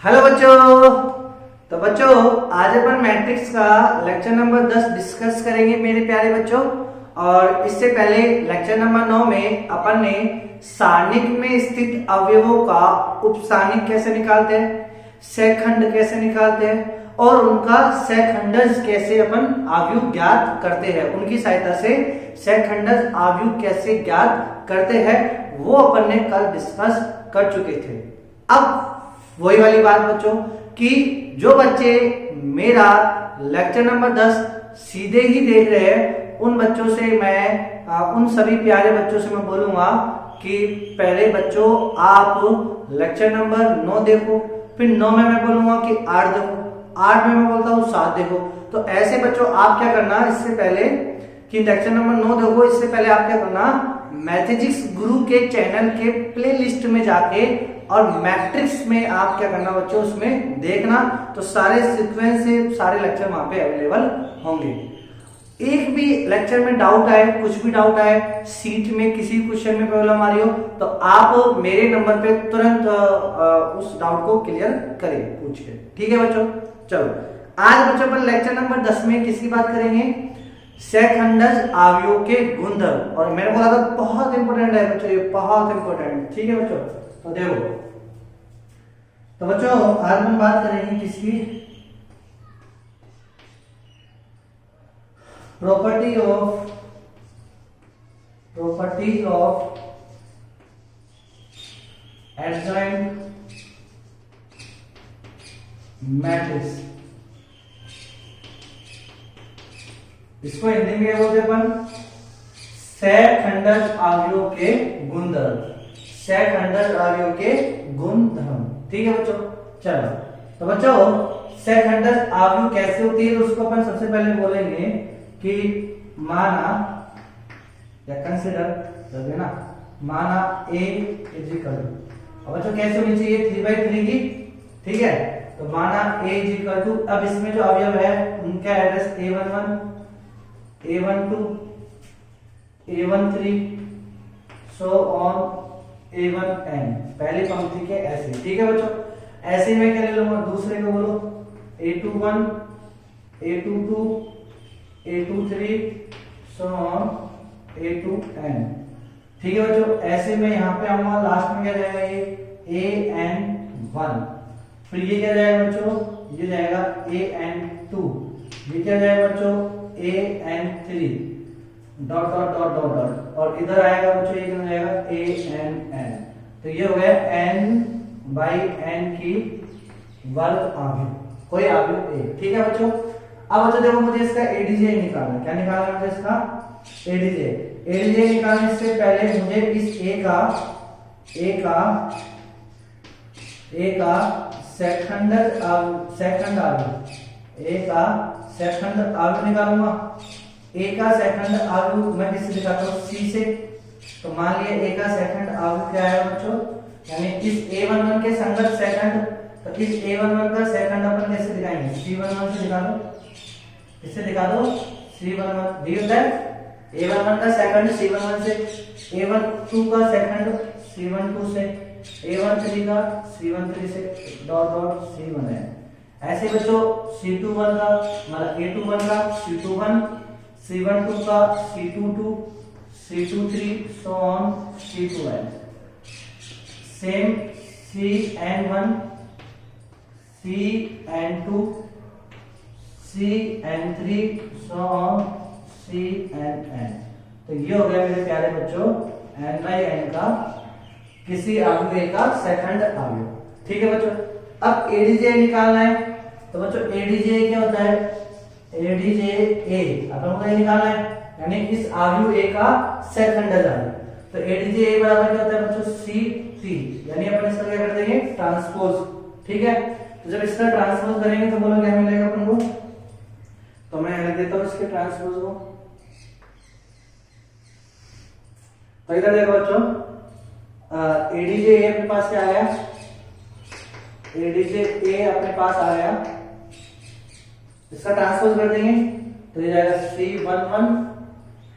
Hello बच्चों। तो बच्चों आज अपन मैट्रिक्स का लेक्चर नंबर 10 डिस्कस करेंगे मेरे प्यारे बच्चों। और इससे पहले लेक्चर नंबर 9 में अपन ने सारणिक में स्थित अवयवों का उपसारणिक कैसे निकालते हैं, सेखंड कैसे निकालते हैं और उनका सेखंडज कैसे अपन आव्यूह ज्ञात करते हैं, उनकी सहायता से सेखंडज आव्यूह कैसे ज्ञात करते हैं वो अपन ने कल डिस्कस कर चुके थे। अब वही वाली बात बच्चों कि जो बच्चे मेरा लेक्चर नंबर 10 सीधे ही देख रहे हैं उन बच्चों से मैं उन सभी प्यारे बच्चों से मैं बोलूंगा कि पहले बच्चों आप लेक्चर नंबर 9 देखो, फिर 9 में मैं बोलूंगा कि 8 देखो, 8 में मैं बोलता हूँ 7 देखो। तो ऐसे बच्चों आप क्या करना, इससे पहले कि लेक्चर नंबर 9 देखो इससे पहले आप क्या करना, मैथमेटिक्स गुरु के चैनल के प्लेलिस्ट में जाके और मैट्रिक्स में आप क्या करना बच्चों उसमें देखना, तो सारे सीक्वेंस से सारे लेक्चर वहां पे अवेलेबल होंगे। एक भी लेक्चर में डाउट आए, कुछ भी डाउट आए, सीट में किसी क्वेश्चन में प्रॉब्लम आ रही हो तो आप मेरे नंबर पे तुरंत उस डाउट को क्लियर करें पूछ के। ठीक है बच्चों, चलो आज बच्चों अपन लेक्चर नंबर 10 में किसकी बात करेंगे, सेखंडज आव्यूह के गुणधर्म। और मैंने बोला था बहुत इंपॉर्टेंट है बच्चों, ये बहुत इंपॉर्टेंट। ठीक है बच्चों, तो देखो तो बच्चों आज हम बात करेंगे किसकी, प्रॉपर्टी ऑफ एडजॉइंट मैट्रिक्स। इसको हिंदी में बोलते अपन सेखंडज आव्यूह के गुणधर्म, सेखंडज आव्यूह के गुणधर्म। ठीक है बच्चों, चलो तो बच्चों सेखंडज आव्यूह कैसे होती है तो उसको अपन सबसे पहले बोलेंगे कि माना या कंसिडर कर देना, माना A इज इक्वल टू, अब बच्चों कैसे होनी चाहिए 3/3 की। ठीक है, तो माना A इज इक्वल टू, अब इसमें जो अवयव है उनका address A11 A12 A13 so on A1n पहली पंक्ति के ऐसे। ठीक है बच्चों, ऐसे में क्या ले लूंगा, दूसरे को बोलो A21 A22 A23 so on A2n। ठीक है बच्चों, ऐसे में यहाँ पे आऊंगा, लास्ट में क्या जाएगा ये AN1, फिर ये क्या जाएगा बच्चों, ये जाएगा AN2, ये क्या जाएगा बच्चों AN3 dot dot dot dot dot, और इधर आएगा बच्चों ये कितना जाएगा ANN। तो ये हो गया n/n की वर्ग आव्यूह, कोई आव्यूह A। ठीक है बच्चों, अब बच्चों देखो मुझे इसका ADJ निकालना है। क्या निकालना है मुझे इसका ADJ निकालने से पहले मुझे इस A का सेखंड आव्यूह निकालूंगा। A का सेकंड आव्यूह मैं किससे दिखाता हूँ, C से। तो मान लिया A का सेकंड आव्यूह क्या है बच्चों, यानी इस A11 के संगत सेकंड, तो इस A11 का सेकंड अपन कैसे दिखाएंगे, C11 से दिखा दो, इससे दिखा दो C11 दी होता है A11 का सेकंड C11 से, A12 का सेकंड C12 से, A13 का C13 से डॉट डॉट C1 है। ऐसे बच्चों C21 का मतलब A21 का C21, C12 का C22, C23 so on C2n। Same CN1 CN2 CN3 so on CNN। तो ये हो गया मेरे प्यारे बच्चों n/n का किसी आव्यूह का सेकंड आव्यूह। ठीक है बच्चों, अब ADJ निकालना है। तो बच्चों ADJ क्या होता है, ADJ A अपन को निकालना है, यानी इस आव्यूह A का सेखंडज आव्यूह। तो ADJ A बराबर क्या होता है बच्चों CT, यानी अपन इसका क्या कर देंगे ट्रांसपोज। ठीक है, तो जब इसका ट्रांसपोज करेंगे तो बोलो क्या मिलेगा अपन को, तो मैं लिख देता हूं इसके ट्रांसपोज को। तो इधर देखो बच्चों ADJ A अपने पास क्या आया, ADJ A अपने पास आया, इसका ट्रांसपोज कर देंगे तो ये जाएगा C11,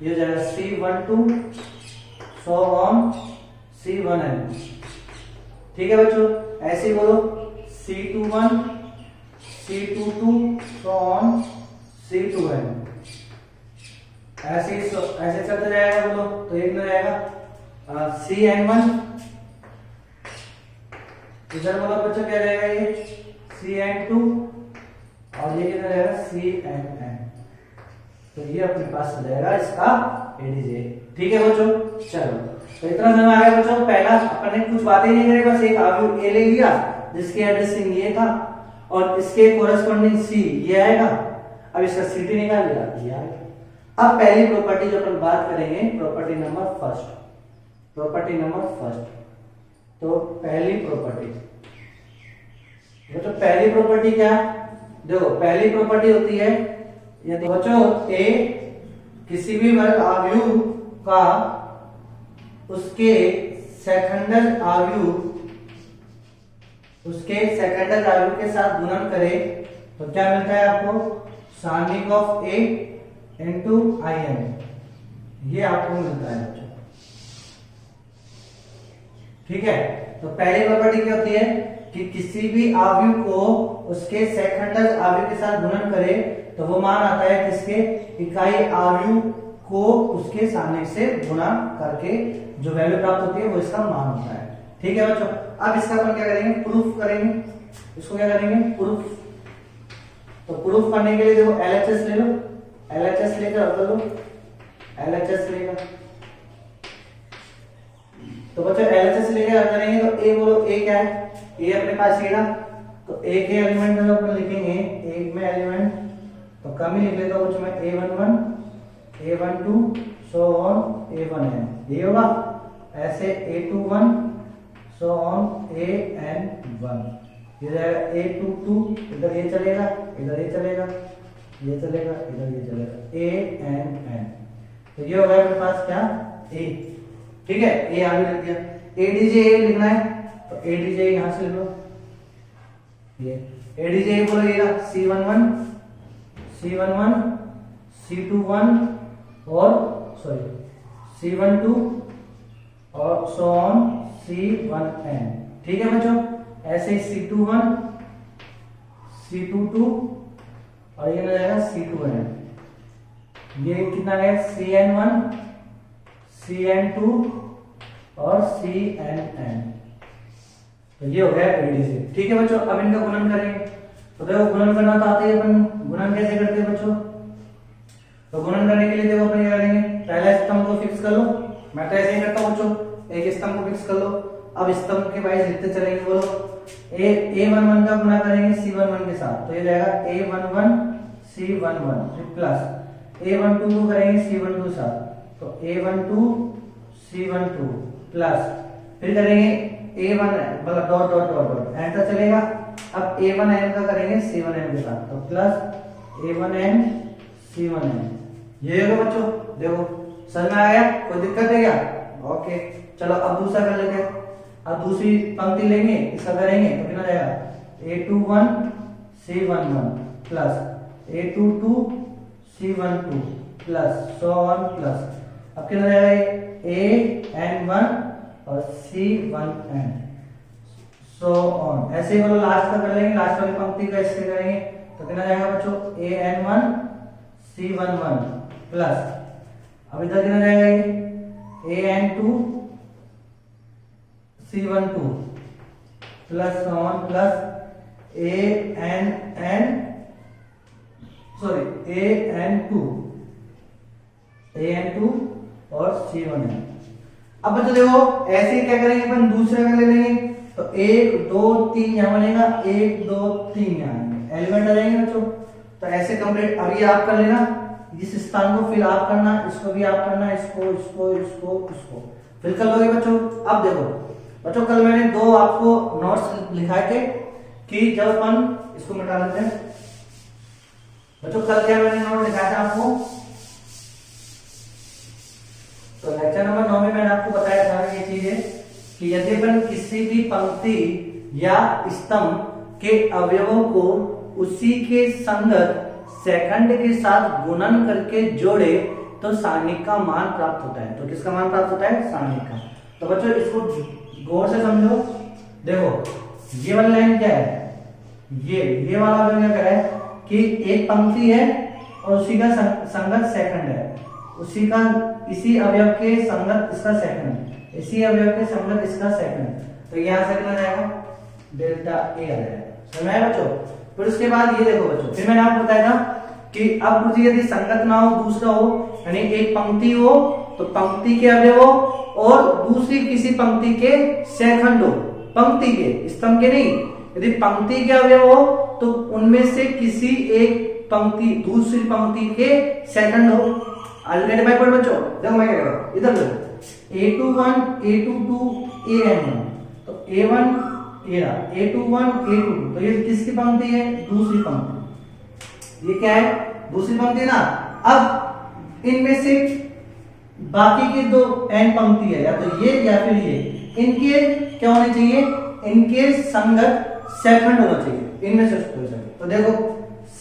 ये जाएगा C12 सो ऑन C1n। ठीक है बच्चों, ऐसे ही बोलो C21 C22 so on C2n, ऐसे चलते जाएगा बोलो तो एक में रहेगा CN1, इधर बोलो बच्चों क्या रहेगा ये CN2 और ये कितना रहेगा CNN, तो ये अपने पास हो जाएगा इसका एडीजे। ठीक है बच्चों, चलो तो इतना समझ आ गया बच्चों। पहला अपन ने कुछ बातें नहीं करी, बस एक अवयव ए ले लिया जिसकी एड्रेसिंग ये था और इसके कोरस्पॉन्डिंग सी ये आएगा, अब इसका सिटी निकाल लिया ये आएगा। अब पहली प्रॉपर्टी जो अपन बात करेंगे प्रॉपर्टी नंबर फर्स्ट, तो पहली प्रॉपर्टी बच्चों, पहली प्रॉपर्टी क्या है, देखो पहली प्रॉपर्टी होती है यदि बच्चों ए किसी भी वर्ग अवयव का उसके सेकंडल अवयव के साथ गुणन करे तो क्या मिलता है आपको, सारणिक of A into I n, ये आपको मिलता है बच्चों। ठीक है, तो पहली प्रॉपर्टी क्या होती है कि किसी भी अवयव को उसके सेकंडल अवयव के साथ गुणन करे तो वो मान आता है किसके, इकाई अवयव को उसके सारणिक से गुणा करके जो वैल्यू प्राप्त होती है वो इसका मान होता है। ठीक है बच्चों, अब इसका अपन क्या करेंगे, प्रूफ करेंगे। इसको क्या करेंगे, प्रूफ। तो प्रूफ करने के लिए देखो एलएचएस ले लो, एलएचएस लेकर कर लो, एलएचएस लेकर, तो बच्चों एलएचएस लेकर करेंगे तो ए बोलो ए क्या है, ए अपने पास ये रहा, तो ए के एलिमेंट में अपन लिखेंगे एक में एलिमेंट तो कम ही लिख लेता हूं बच्चों मैं A11 A12 so on A1n, ये होगा ऐसे A21 सो ऑन AN1, ये जाएगा A22, इधर ये चलेगा, इधर ये चलेगा, ये चलेगा, इधर ये चलेगा ANN, तो ये होगा मेरे पास क्या A। ठीक है, ए आगे लिख दिया, एडीजे लिखना है तो एडीजे यहां से लिख लो, ये एडीजे बोलो ये C11 C11 C21 और C12 और सो ऑन C1n। ठीक है बच्चों, ऐसे ही C21 C22 और ये रहेगा C2n, ये कितना है CN1 CN2 और CNN, तो ये हो गया एडीजे। ठीक है बच्चों, अब इनका गुणन करेंगे, तो देखो गुणन करना तो आता है, अपन गुणन कैसे करते हैं बच्चों, तो गुणन करने के लिए देखो अपन क्या करेंगे, पहला स्तंभ को फिक्स कर लो, मैं तो ऐसे ही करता हूं बच्चों, एक स्तंभ को फिक्स कर लो, अब स्तंभ के वाइज लिखते चलेंगे, बोलो A11 का गुणा करेंगे C11 के साथ तो ये जाएगा A11 C11 प्लस A12 को करेंगे C12 साथ तो A12 C12 प्लस फिर करेंगे A1 मतलब dot dot dot dot N तक चलेगा, अब A1n का करेंगे C1n के साथ तो प्लस A1n C1n, ये होगा बच्चों। देखो समझ में आ गया, कोई दिक्कत है क्या, ओके। चलो अब दूसरा कर लेते हैं, अब दूसरी पंक्ति लेंगे, इसका करेंगे तो कितना जाएगा A21 C11 plus A22 C12 plus so on plus, अब कितना जाएगा AN1 और C1n सो ऑन, ऐसे ही बोलो लास्ट का कर लेंगे, लास्ट वाली पंक्ति का इससे करेंगे तो कितना जाएगा बच्चों AN1 C11 प्लस, अब इधर कितना जाएगा ये AN2 C12 plus on plus AN2 और C1n। अब बच्चों देखो ऐसे ही क्या करेंगे अपन, दूसरे का ले लेंगे तो 1 2 3 यहां बनेगा, 1 2 3 यहां एलिमेंट आ जाएंगे बच्चों, तो ऐसे कंप्लीट। अभी आप कर लेना, इस स्थान को फिल आप करना, इसको भी आप करना, इसको इसको इसको इसको फिल कर लोगे बच्चों। अब देखो बच्चों कल मैंने दो आपको नोट्स लिखाए थे कि जब अपन इसको मिटा लेते हैं बच्चों, कल क्या मैंने नोट लिखाया था आपको, तो लेक्चर नंबर 9 में मैंने आपको बताया था ये चीज है कि यदि अपन किसी भी पंक्ति या स्तंभ के अवयवों को उसी के संगत सेकंड के साथ गुणन करके जोड़े तो सारणिक का मान प्राप्त होता है। तो किसका मान प्राप्त होता है, सारणिक का। तो बच्चों इसको गौर से समझो, देखो ये वाली लाइन क्या है, ये वाला अवयव क्या कह रहा है कि एक पंक्ति है और उसी का संगत सेकंड है, उसी का इसी अवयव के संगत इसका सेकंड, इसी अवयव के संगत इसका सेकंड, तो यहां से कितना जाएगा डेल्टा ए आ जाएगा। समझ आया बच्चों। फिर उसके बाद ये देखो बच्चों, फिर मैंने आपको बताया था कि अब कुछ यदि संगत ना हो, दूसरा हो, यानी एक पंक्ति हो तो पंक्ति के अवयव हो और दूसरी किसी पंक्ति के सेकंड हो, पंक्ति के स्तंभ के नहीं, यदि पंक्ति के अवयव हो तो उनमें से किसी एक पंक्ति दूसरी पंक्ति के सेकंड हो। अल्टरनेट पढ़ बच्चों, देखो मैं क्या कर रहा हूं, इधर देखो A21 A22 AN1, तो A1 A21 A22, तो ये किसकी पंक्ति है, दूसरी पंक्ति, ये क्या है दूसरी पंक्ति ना। अब इनमें से बाकी के दो n पंक्ति है, या तो ये या फिर ये, इनके क्या होने चाहिए, इनके संगत सेकंड होना चाहिए, इनमें से कोई सा। तो देखो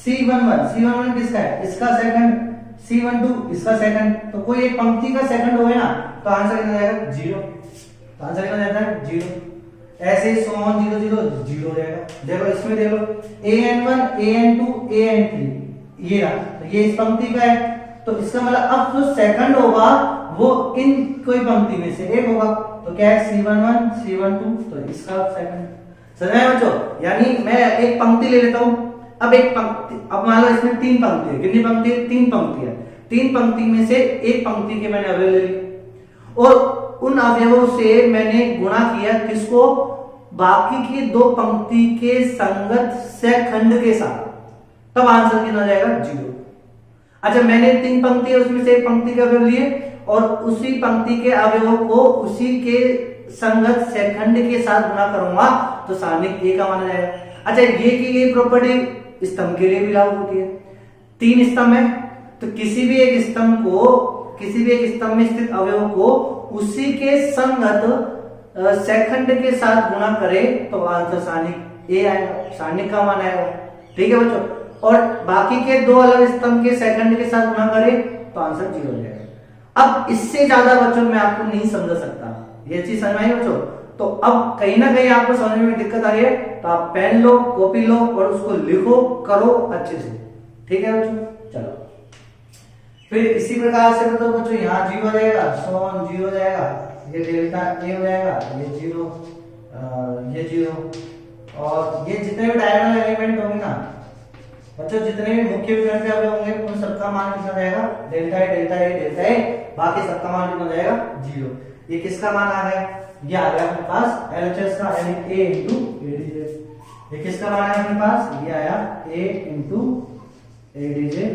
C11 किसका है, इसका सेकंड, C12 इसका सेकंड, तो कोई एक पंक्ति का सेकंड हो गया ना, तो आंसर कितना जाएगा 0, तो आंसर कितना जाता है 0। ऐसे ही 0 0 0 0 हो जाएगा। देखो इसमें देखो AN1 AN2 AN3 ये रहा, तो ये इस पंक्ति का है, तो इसका मतलब अब जो सेकंड होगा वो इन कोई पंक्ति में से एक होगा, तो क्या है C11 C12, तो इसका सेकंड। समझ में बच्चों, यानी मैं एक पंक्ति ले लेता हूं, अब एक पंक्ति, अब मान लो इसमें 3 पंक्ति है, कितनी पंक्ति है, 3 पंक्ति है, 3 पंक्ति में से एक पंक्ति के मैंने अवयव ले लिए और उन अवयवों से मैंने गुणा किया किसको, बाकी की 2 पंक्ति के संगत सेकंड के साथ, तब आंसर कितना जाएगा 0। अच्छा, मैंने 3 पंक्ति है उसमें से एक पंक्ति के अवयव लिए और उसी पंक्ति के अवयवों को उसी के संगत सेकंड के साथ गुणा करूंगा तो सारणिक ए का माना जाएगा। अच्छा, ये प्रॉपर्टी स्तंभ के लिए भी लागू होती है। 3 स्तंभ है तो किसी भी एक स्तंभ में स्थित अवयव को उसी के संगत सेकंड के साथ गुणा करे तो आंसर सारणिक ए आएगा, सारणिक का मान आएगा। ठीक है बच्चों, और बाकी के 2 अलग स्तंभ के सेकंड के साथ गुणा करे तो आंसर 0 हो जाएगा। अब इससे ज्यादा बच्चों मैं आपको नहीं समझा सकता, ये चीज समझ आई बच्चों। तो अब कहीं ना कहीं आपको समझने में दिक्कत आ रही है तो आप पेन लो, कॉपी लो और उसको लिखो, करो अच्छे से। ठीक है बच्चों, चलो फिर इसी प्रकार से बताओ बच्चों, यहाँ 0 हो जाएगा, 0 हो जाएगा, ये डेल्टा ए हो जाएगा, ये 0 ये 0, और ये जितने भी डायगोनल एलिमेंट होंगे ना बच्चों, जितने भी मुख्य विकर्ण के अवयव होंगे उन सबका मान कितना जाएगा, delta A delta A delta A, बाकी सबका मान कितना जाएगा 0। ये किसका मान आ गया, ये आ गया अपने पास एलएचएस का, यानी a इंटू एडीजे। ये किसका मान आया अपने पास, ये आया a इंटू एडीजे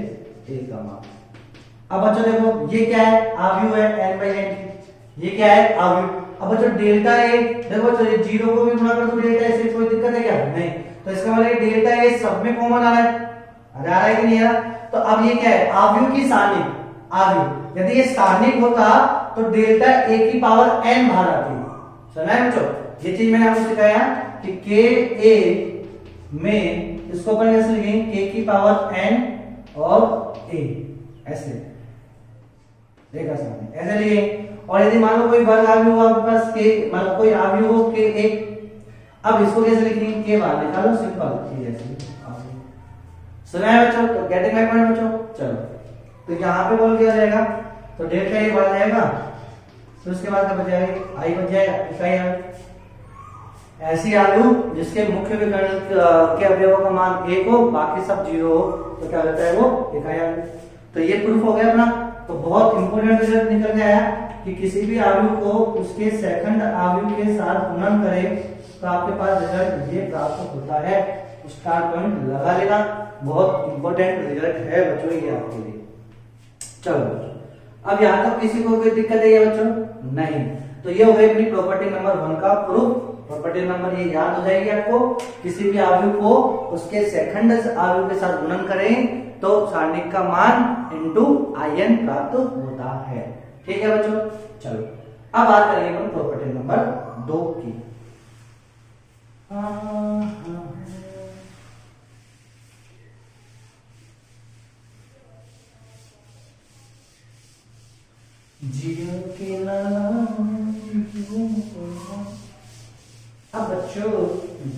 ए का मान। अब बच्चों देखो ये क्या है, आव्यूह है n/n की, ये क्या है आव्यूह। अब बच्चों डेल्टा ए, देखो बच्चों ये 0 को भी गुणा कर दो डेल्टा ए से, कोई दिक्कत है क्या, नहीं, तो इसका मतलब डेल्टा ए सब में कॉमन आ रहा है, आ रहा है कि नहीं आ रहा। तो अब ये क्या है, आव्यूह की सारणिक, आव्यूह, यदि ये सारणिक होता तो डेल्टा ए की पावर n बाहर आती है। सुना है बच्चों, ये चीज मैंने आपको सिखाया कि के ए में इसको अपन कैसे लिखेंगे, के की पावर n और a, ऐसे देखा सामने ऐसे लिखेंगे। और यदि मान लो कोई वर्ग आव्यूह हो आपके पास, के मतलब कोई आव्यूह हो के एक, अब इसको कैसे लिखेंगे, के बाहर निकालो, सिंपल ये ऐसे। सुना है बच्चों, तो गेटिंग माय पॉइंट बच्चों। चलो तो यहाँ पे बोल दिया जाएगा तो डेल्टा ए बढ़ जाएगा, तो उसके बाद क्या बच जाएगा, आई बच जाएगा, इकाई आई। ऐसी आव्यूह जिसके मुख्य विकर्ण के अवयवों का मान 1 हो, बाकी सब 0 हो, तो क्या रहता है वो इकाई आव्यूह। तो ये प्रूफ हो गया अपना। तो बहुत इंपोर्टेंट रिजल्ट निकल के आया कि किसी भी आव्यूह को उसके सेकंड आव्यूह के साथ गुणन करें तो आपके पास रिजल्ट ये प्राप्त होता है। स्टार पॉइंट लगा लेना, बहुत इंपॉर्टेंट रिजल्ट है बच्चों ये आपके लिए। चलो अब यहां तक किसी को कोई दिक्कत है बच्चों, नहीं। तो ये हो गई अपनी प्रॉपर्टी नंबर 1 का प्रूफ। प्रॉपर्टी नंबर ये याद हो जाएगी आपको, किसी भी आव्यूह को उसके सेकंड आव्यूह के साथ गुणन करें तो सारणिक का मान इनटू IN प्राप्त होता है। ठीक है बच्चों, चलो अब बात करेंगे अपन प्रॉपर्टी नंबर 2 की। अब बच्चों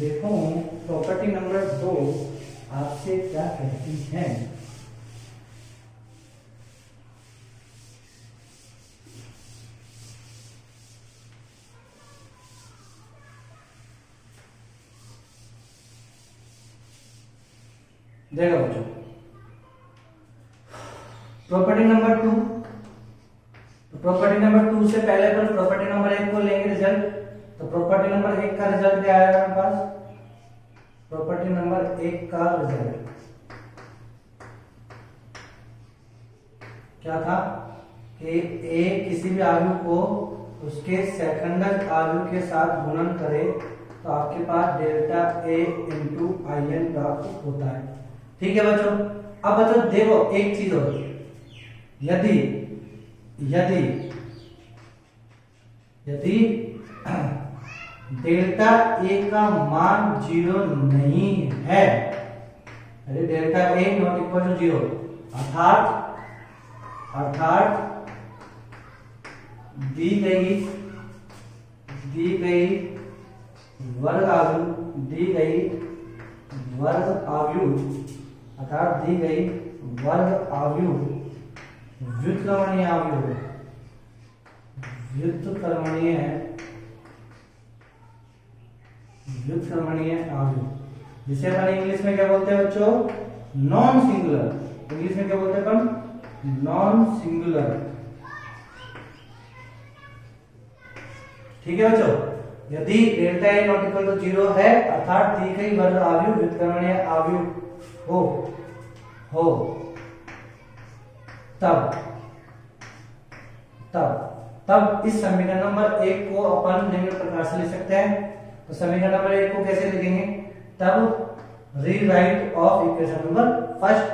देखो प्रॉपर्टी नंबर 2 आपसे क्या कहती है। देखो बच्चों, प्रॉपर्टी नंबर 2, प्रॉपर्टी नंबर 2 से पहले अपन प्रॉपर्टी नंबर 1 को लेंगे रिजल्ट। तो प्रॉपर्टी नंबर 1 का रिजल्ट क्या आएगा हमारे पास? प्रॉपर्टी नंबर 1 का रिजल्ट क्या था कि ए किसी भी आयु को उसके सेकंडल आयु के साथ गुणन करे तो आपके पास delta A into I n प्राप्त होता है। ठीक है बच्चों। अब बच्चों देखो एक चीज और, यदि यदि यदि डेल्टा ए का मान 0 नहीं है, अरे delta A not equal to 0, अर्थात दी गई वर्ग आयु अर्थात दी गई वर्ग आयु व्युत्क्रमणीय आयु, जिसे अपन इंग्लिश में क्या बोलते हैं बच्चों? Non singular. इंग्लिश में क्या बोलते हैं अपन? Non singular. ठीक है बच्चों। यदि delta A not equal to 0 है अर्थात दी गई वर्ग आयु व्युत्क्रमणीय आयु हो तब इस समीकरण नंबर 1 को अपन निम्न प्रकार से लिख सकते हैं। तो समीकरण नंबर 1 को कैसे लिखेंगे? तब rewrite of equation number first.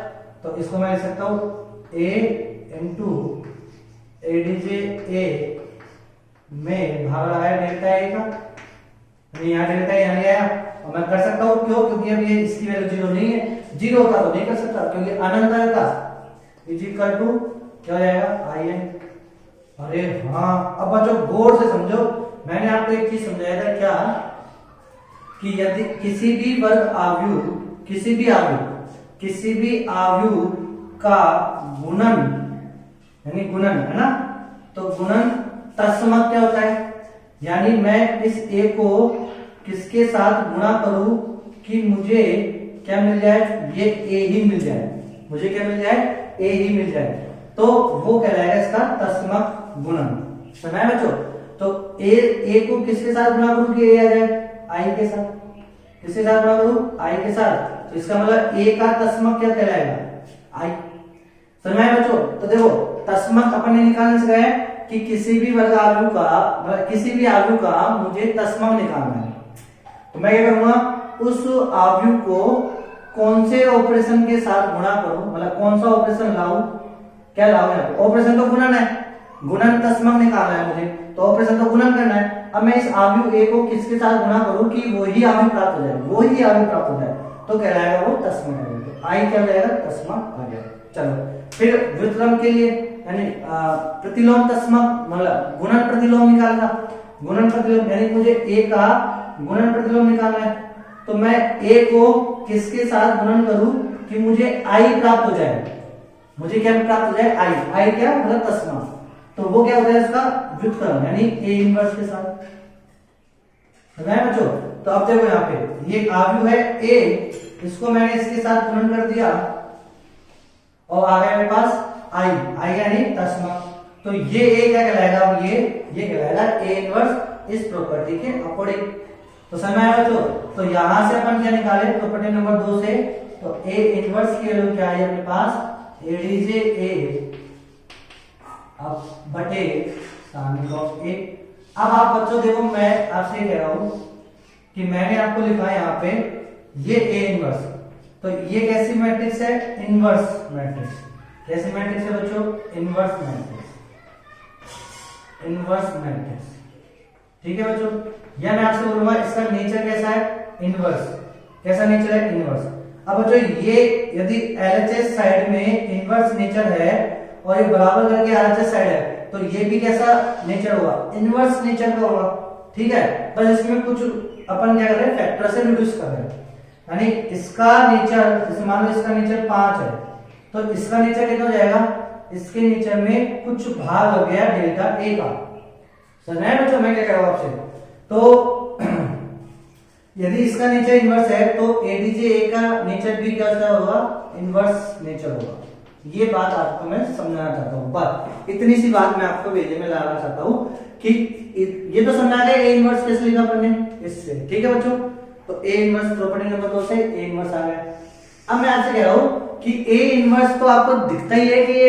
तो इसको मैं लिख सकता हूं a इंटू एडीजे ए में भाग रहा है डेल्टा ए का, यहाँ डेल्टा ए यहाँ आया और मैं कर सकता हूं। क्यों? क्योंकि अब ये इसकी वैल्यू 0 नहीं है, 0 होता तो नहीं कर सकता क्योंकि अनंत का इज इक्वल टू क्या हो जाएगा? I N. अरे हाँ, अब बच्चों गौर से समझो, मैंने आपको एक चीज समझाया था क्या कि यदि किसी भी वर्ग आयु किसी भी आयु का गुणन यानी गुणन है ना, तो गुणन तत्समक क्या होता है? यानी मैं इस ए को किसके साथ गुणा करूं कि मुझे क्या मिल जाए? ये ए ही मिल जाए। मुझे क्या मिल जाए? ए ही मिल जाए। तो वो कहलाएगा इसका तत्समक गुणन। समझ आया बच्चों? तो ए को किसके साथ गुणा करूं कि ए आ जाए? आई के साथ। किसके साथ गुणा करूं? आई के साथ। तो इसका मतलब ए का तत्समक क्या कहलाएगा? आई। समझ आया बच्चों? तो देखो तत्समक अपन ने निकालने से गए कि किसी भी वर्ग आयु का किसी भी आयु का मुझे तत्समक निकालना है। तो मैं क्या करूंगा? उस आयु को कौन से ऑपरेशन के साथ गुणा करूं, मतलब कौन सा ऑपरेशन लाऊं? क्या लाऊं? यहाँ पे ऑपरेशन तो गुणन है, गुणन तत्समक निकालना है मुझे, तो ऑपरेशन तो गुणन करना है। अब मैं इस आयु ए को किसके साथ गुणा करूं कि वही आयु प्राप्त हो जाए, तो कहलाएगा वो तत्समक। तो आई क्या हो जाएगा? तत्समक आ गया। चलो फिर व्युत्क्रम के लिए यानी प्रतिलोम तत्समक, मतलब गुणन प्रतिलोम निकालना। गुणन प्रतिलोम यानी मुझे ए का गुणन प्रतिलोम निकालना है, तो मैं ए को किसके साथ गुणन करूं कि मुझे आई प्राप्त हो जाए? मुझे क्या प्राप्त हो जाए? आई क्या? मतलब तत्समक। तो वो क्या होता है? इसका व्युत्क्रम यानी ए इनवर्स के साथ। समझ आया बच्चों? तो अब देखो यहाँ पे ये आयु है ए, इसको मैंने इसके साथ गुणन कर दिया और आ गया मेरे पास आई यानी तत्समक। तो ये ए क्या कहलाएगा? अब ये कहलाएगा ए इनवर्स इस प्रॉपर्टी के अकॉर्डिंग। तो समझ आया बच्चों? तो यहां से अपन क्या निकाले प्रॉपर्टी नंबर 2 से? तो ए इनवर्स की वैल्यू क्या है अपने पास? एडीजे ए अब बटे साइन ऑफ ए। अब आप बच्चों देखो, मैं आपसे कह रहा हूं कि मैंने आपको लिखा है यहाँ पे ये ए इनवर्स, तो ये कैसी मैट्रिक्स है? Inverse matrix. कैसी मैट्रिक्स है बच्चों? Inverse matrix. ठीक है बच्चों? या मैं आपसे बोलूंगा इसका नेचर कैसा है? इनवर्स। कैसा नेचर है? इनवर्स। अब बच्चों ये यदि एलएचएस साइड में इनवर्स नेचर है और ये बराबर करके आरएचएस साइड है, तो ये भी कैसा नेचर होगा? इनवर्स नेचर का होगा। ठीक है, बस इसमें कुछ अपन क्या कर रहे हैं, फैक्टर से रिड्यूस कर रहे हैं। यानी इसका नेचर, जैसे मान लो इसका नेचर 5 है, तो इसका नेचर कितना हो जाएगा, इसके नेचर में कुछ भाग हो गया डेल्टा ए का। समझ में बच्चों मैं क्या कह रहा हूं आपसे? तो यदि इसका नेचर इनवर्स है तो एडीजे ए का नेचर भी क्या होगा, इनवर्स नेचर होगा। ये बात आपको मैं समझाना चाहता हूँ, बस इतनी सी बात मैं आपको भेजे में लाना चाहता हूँ कि ये तो समझा गया ए इनवर्स कैसे लिखा अपन ने इससे, ठीक है बच्चों। तो ए इनवर्स प्रॉपर्टी नंबर 2 से ए इनवर्स आ गया। अब मैं आपसे कह रहा हूँ कि ए इनवर्स तो आपको दिखता ही है कि ये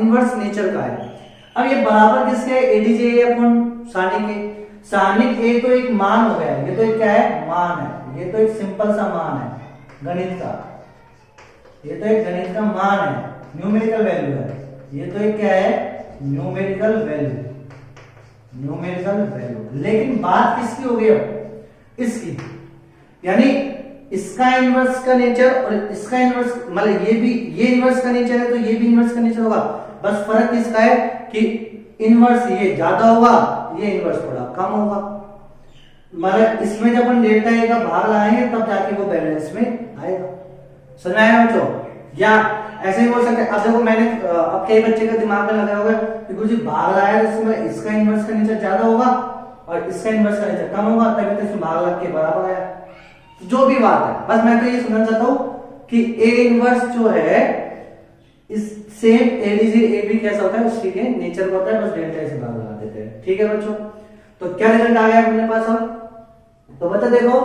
इनवर्स नेचर का है। अब ये बराबर किसके है, एडीजे ए अपॉन सानिक ए। सानिक ए तो एक मान हो गया, ये तो एक क्या है, मान है। ये तो एक सिंपल सा मान है गणित का, ये तो एक गणित का मान है, न्यूमेरिकल वैल्यू है। ये तो एक क्या है, न्यूमेरिकल वैल्यू, न्यूमेरिकल वैल्यू। लेकिन बात किसकी हो गई अब, इसकी। यानी इसका इनवर्स का नेचर और इसका इनवर्स, मतलब ये भी, ये इनवर्स का नेचर है तो ये भी इनवर्स का नेचर होगा। बस फर्क किसका है कि इनवर्स ये ज्यादा होगा, ये इनवर्स थोड़ा कम होगा। मतलब इसमें जब अपन डेल्टा ए का भाग लगाएंगे तब जाके वो बैलेंस में आएगा। समझ आया बच्चों? या ऐसे ही बोल सकते हैं। अब देखो मैंने अब कई बच्चे का दिमाग में लगा होगा कि गुरुजी भाग लाया इसमें इसका इनवर्स का नेचर ज्यादा होगा और इसका इनवर्स का नेचर कम होगा, तभी तो इसमें भाग लग के बराबर आया। जो भी बात है, बस मैं तो ये सुनना चाहता हूँ कि ए इनवर्स जो है इस सेम एडीजे ए भी कैसा होता है, उसके नेचर को होता है, बस डेल्टा से भाग लगा देते हैं। ठीक है बच्चों, तो क्या रिजल्ट आ गया अपने पास अब? तो बता देखो,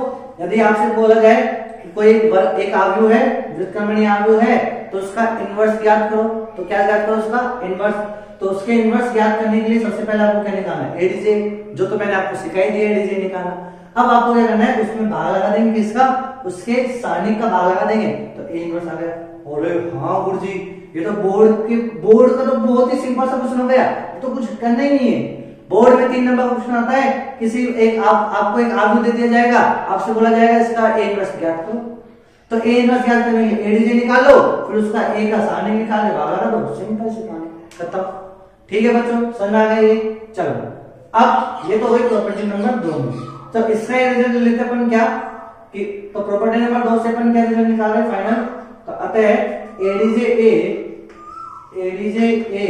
यदि आपसे बोला जाए कि कोई एक आव्यूह है, व्युत्क्रमणीय आव्यूह है, तो उसका इनवर्स ज्ञात करो, तो क्या ज्ञात करो, उसका इनवर्स। तो उसके इनवर्स ज्ञात करने के लिए सबसे पहले आपको क्या निकालना है, एडीजे, जो तो मैंने आपको सिखाई दिया एडीजे निकालना। अब आपको क्या करना है, उसमें भाग लगा देंगे किसका, उसके सारणिक का भाग लगा देंगे, तो ए इनवर्स आ गया। बोले हाँ गुरुजी, ये तो बोर्ड का तो बहुत ही सिंपल सा क्वेश्चन हो गया, तो कुछ करना ही नहीं है। बोर्ड में 3 नंबर का क्वेश्चन आता है, किसी एक आपको एक आव्यूह दे दिया जाएगा, आपसे बोला जाएगा इसका ए इनवर्स ज्ञात करो, तो ए इनवर्स ज्ञात करने के लिए एडीजे निकालो, फिर उसका ए का सारणिक निकाल के भाग लगा दो, सिंपल सी कहानी खत्म। ठीक है बच्चों, समझ में आ गया ये? चलो अब ये तो हुई प्रॉपर्टी नंबर 2 में। तो इसका रिजल्ट लेते अपन क्या कि, तो प्रॉपर्टी नंबर 2 से अपन क्या रिजल्ट निकाल रहे फाइनल, तो अतः एडीजे ए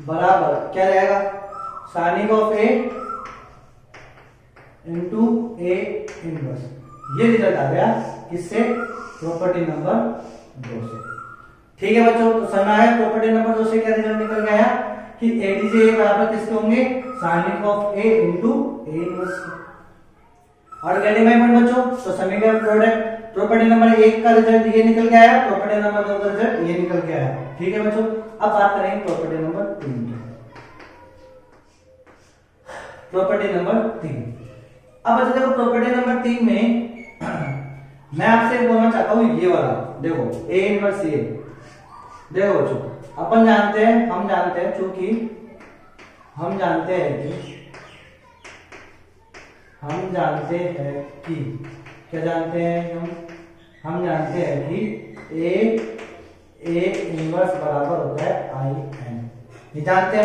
बराबर क्या रहेगा, सारणिक of A into A inverse. ये रिजल्ट आ गया किससे, प्रॉपर्टी नंबर 2 से। ठीक है बच्चों, तो समझ आया प्रॉपर्टी नंबर 2 से क्या रिजल्ट निकल गया कि एडीजे ए बराबर किसके होंगे, सारणिक of A into A inverse. और बच्चों, तो समीकरण प्रोडक्ट प्रॉपर्टी नंबर 1 का रिजल्ट ये निकल के आया, प्रॉपर्टी नंबर 2 का रिजल्ट ये निकल के आया। ठीक है बच्चों, अब बात करेंगे प्रॉपर्टी नंबर 3 की। प्रॉपर्टी नंबर 3, अब बच्चों देखो प्रॉपर्टी नंबर 3 में मैं आपसे बोलना चाहता हूं ये वाला, देखो ए इनवर्स ए। देखो बच्चों, अपन जानते हैं, हम जानते हैं, चूंकि हम जानते हैं कि क्या जानते हैं हम जानते हैं कि ए इनवर्स बराबर होता है आई एन। ये जानते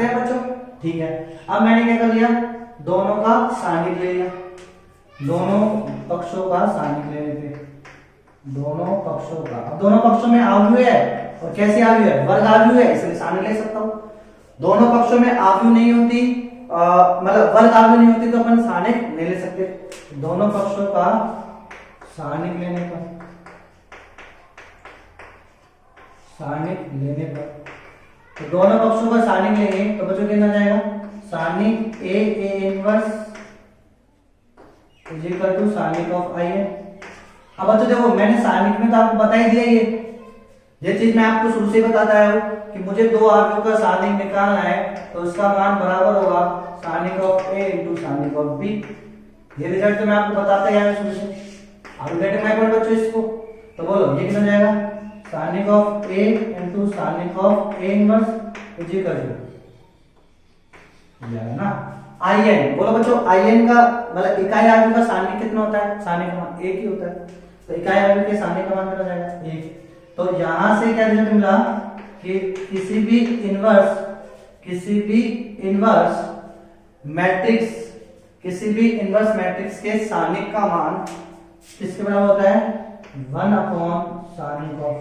हैं बच्चों। ठीक है, अब मैंने क्या कर लिया, दोनों का सारणिक ले लिया, दोनों पक्षों का सारणिक ले लेते, दोनों पक्षों का। अब दोनों पक्षों में आव्यूह है, और कैसे आव्यूह है, वर्ग आव्यूह है, इसलिए सारणिक ले सकता हूं। दोनों पक्षों में आव्यूह नहीं होती, मतलब वर्ग आव्यूह नहीं होती, तो अपन सारणिक नहीं ले सकते। दोनों पक्षों का सारणिक लेने पर तो दोनों पक्षों का सारणिक लेंगे तो बच्चों कितना जाएगा, सारणिक A inverse is equal to सारणिक ऑफ आई एन। अब बच्चों देखो, मैंने सारणिक में तो आपको बता ही दिया, ये चीज मैं आपको शुरू से बताता आया हूं कि मुझे दो आव्यूह का सारणिक निकालना है, तो उसका मान बराबर होगा सारणिक ऑफ ए इनटू सारणिक ऑफ बी। ये रिजल्ट तो मैं आपको बताता ही आया शुरू से। अब गेटिंग माय पॉइंट बच्चों इसको, तो बोलो ये कितना जाएगा, सारणिक ऑफ ए इनटू सारणिक of A inverse is equal to जाएगा ना आई एन। बोलो बच्चों, आई एन का मतलब इकाई आव्यूह का सारणिक कितना होता है, सारणिक का मान 1 ही होता है, तो इकाई आव्यूह के सारणिक का मान कितना जाएगा 1। तो यहां से क्या रिजल्ट मिला कि किसी भी इनवर्स मैट्रिक्स किसी भी इनवर्स मैट्रिक्स के सानिक का मान किसके बराबर होता है 1 अपॉन सानिक ऑफ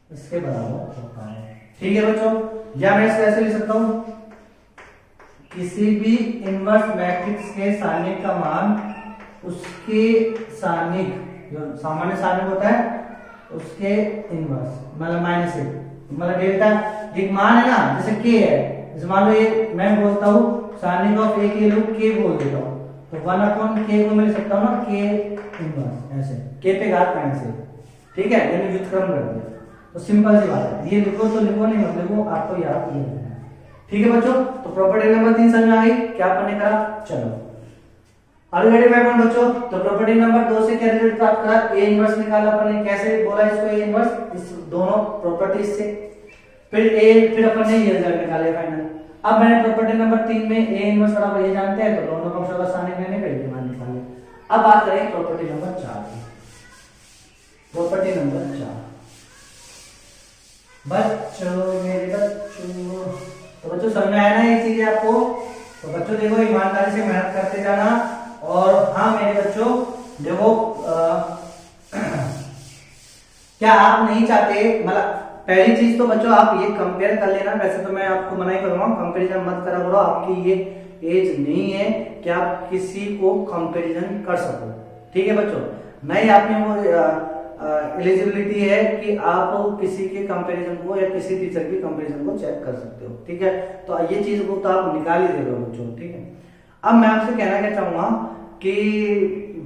इसके बराबर होता है। ठीक है बच्चों, या मैं इसको ऐसे लिख सकता हूं किसी भी इनवर्स मैट्रिक्स के सानिक का मान उसके सानिक जो सामान्य सानिक होता है उसके इनवर्स मतलब माइनस ए मतलब डेल्टा एक मान है ना जैसे के है, जैसे मान लो ये मैं बोलता हूँ सानिक ऑफ ए के लोग के बोल देता हूँ तो 1 अपॉन के को मैं लिख सकता हूँ ना के इनवर्स ऐसे के पे घात माइनस ए। ठीक है, यानी व्युत्क्रम कर दिया तो सिंपल सी बात है, ये लिखो तो लिखो नहीं मत लिखो, आपको याद ये है। ठीक है बच्चों, तो प्रॉपर्टी नंबर 3 समझ में आ गई क्या आपने करा। चलो ऑलरेडी मैं अपन बच्चों तो प्रॉपर्टी नंबर 2 से क्या रिजल्ट प्राप्त करा ए इनवर्स निकाला अपन ने, कैसे बोला इसको ए इनवर्स इस दोनों प्रॉपर्टीज से, फिर अपन ने ये रिजल्ट निकाले फाइनल। अब मैंने प्रॉपर्टी नंबर 3 में ए इनवर्स बराबर ये जानते हैं तो दोनों पक्षों का सानिक लेने का ये मान निकाले। अब बात करें प्रॉपर्टी नंबर 4 की। प्रॉपर्टी नंबर 4 बच्चों मेरे बच्चों, तो बच्चों समझ में आया ना ये चीजें आपको। तो बच्चों देखो ईमानदारी से मेहनत करते जाना, और हाँ मेरे बच्चों देखो क्या आप नहीं चाहते मतलब पहली चीज तो बच्चों आप ये कंपेयर कर लेना, वैसे तो मैं आपको मना ही करूंगा कंपैरिजन मत करा करो, आपकी ये एज नहीं है कि आप किसी को कंपैरिजन कर सको। ठीक है बच्चों, नहीं आपने वो एलिजिबिलिटी है कि आप किसी के कंपैरिजन को या किसी टीचर की कंपैरिजन को चेक कर सकते हो। ठीक है, तो ये चीज को तो आप निकाल ही दे रहे हो बच्चों। ठीक है, अब मैं आपसे कहना क्या चाहूंगा कि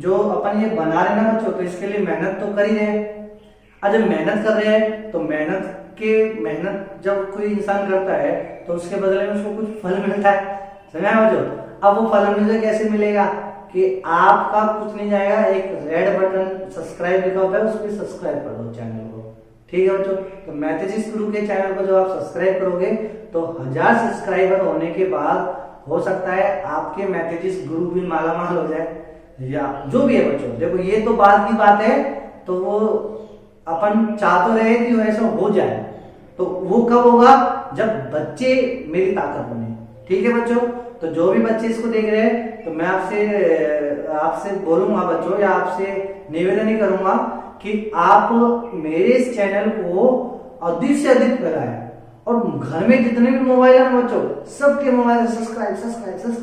जो अपन ये बना रहे ना बच्चों तो इसके लिए मेहनत तो कर ही रहे हैं। जब मेहनत कर रहे हैं तो मेहनत जब कोई इंसान करता है तो उसके बदले में उसको कुछ फल मिलता है, समझा बच्चों। अब वो फल मुझे कैसे मिलेगा कि आपका कुछ नहीं जाएगा, एक रेड बटन सब्सक्राइब लिखा होता है उस पर सब्सक्राइब कर दो चैनल को। ठीक है बच्चों, तो मैथेजिक्स गुरु के चैनल को जब आप सब्सक्राइब करोगे तो 1000 सब्सक्राइबर होने के बाद हो सकता है आपके मैथेजिक्स गुरु भी मालामाल हो जाए या जो भी है बच्चों। देखो ये तो बाद की बात है, तो वो अपन चाह तो रहे कि वैसा हो जाए, तो वो कब होगा जब बच्चे मेरी ताकत बने। ठीक है बच्चों, तो जो भी बच्चे इसको देख रहे हैं तो मैं आपसे बोलूंगा बच्चों या आपसे निवेदन ही करूंगा कि आप मेरे इस चैनल को अधिक से अधिक फैलाएं, और घर में जितने भी मोबाइल है बच्चों सबके मोबाइल सब्सक्राइब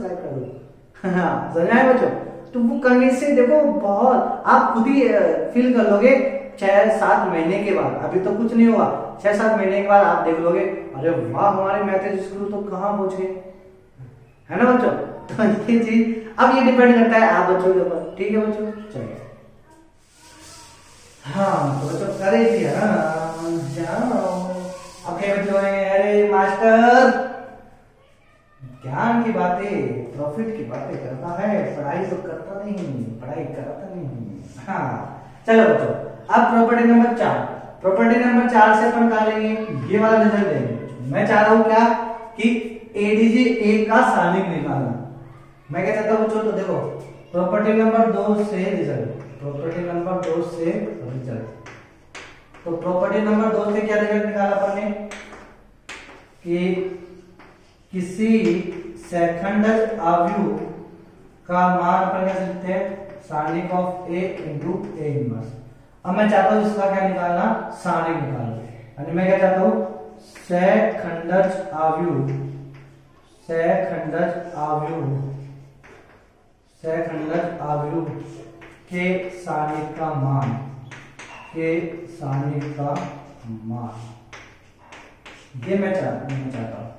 कर दो। हाँ समझाए बच्चों, तो वो करने से देखो बहुत आप खुद ही फील कर लोगे 6-7 महीने के बाद, अभी तो कुछ नहीं होगा, 6-7 महीने के बाद आप देख लोगे अरे वाह हमारे मैथेजिक्स गुरु तो कहाँ पहुंच गए, है ना बच्चों। तो ये चीज अब ये डिपेंड करता है आप बच्चों के ऊपर। ठीक है बच्चों, चलिए हाँ तो बच्चों करे दिया जाओ। अब क्या बच्चों अरे मास्टर ज्ञान की बातें प्रॉफिट की बातें करता है, पढ़ाई तो करता नहीं, पढ़ाई करता नहीं। हाँ चलो बच्चों, अब प्रॉपर्टी नंबर 4, प्रॉपर्टी नंबर 4 से अपन क्या लेंगे, ये वाला रिजल्ट लेंगे। मैं चाह रहा हूं क्या कि एडीजे ए का सानिक निकालना। मैं क्या चाहता हूं बच्चों, तो देखो प्रॉपर्टी नंबर 2 से रिजल्ट, प्रॉपर्टी नंबर 2 से रिजल्ट, तो प्रॉपर्टी नंबर 2 से क्या रिजल्ट निकाला अपन ने कि किसी सेकंडज अवयव का मान अपन क्या लिखते हैं सानिक of A into A inverse. अब मैं चाहता हूं इसका क्या निकालना, सानिक निकालना, यानी मैं क्या चाहता हूं सेकंडज अवयव, सेकंडज अवयव के सानिक का मान, के सानिक का मान, ये मैं चाहता हूं।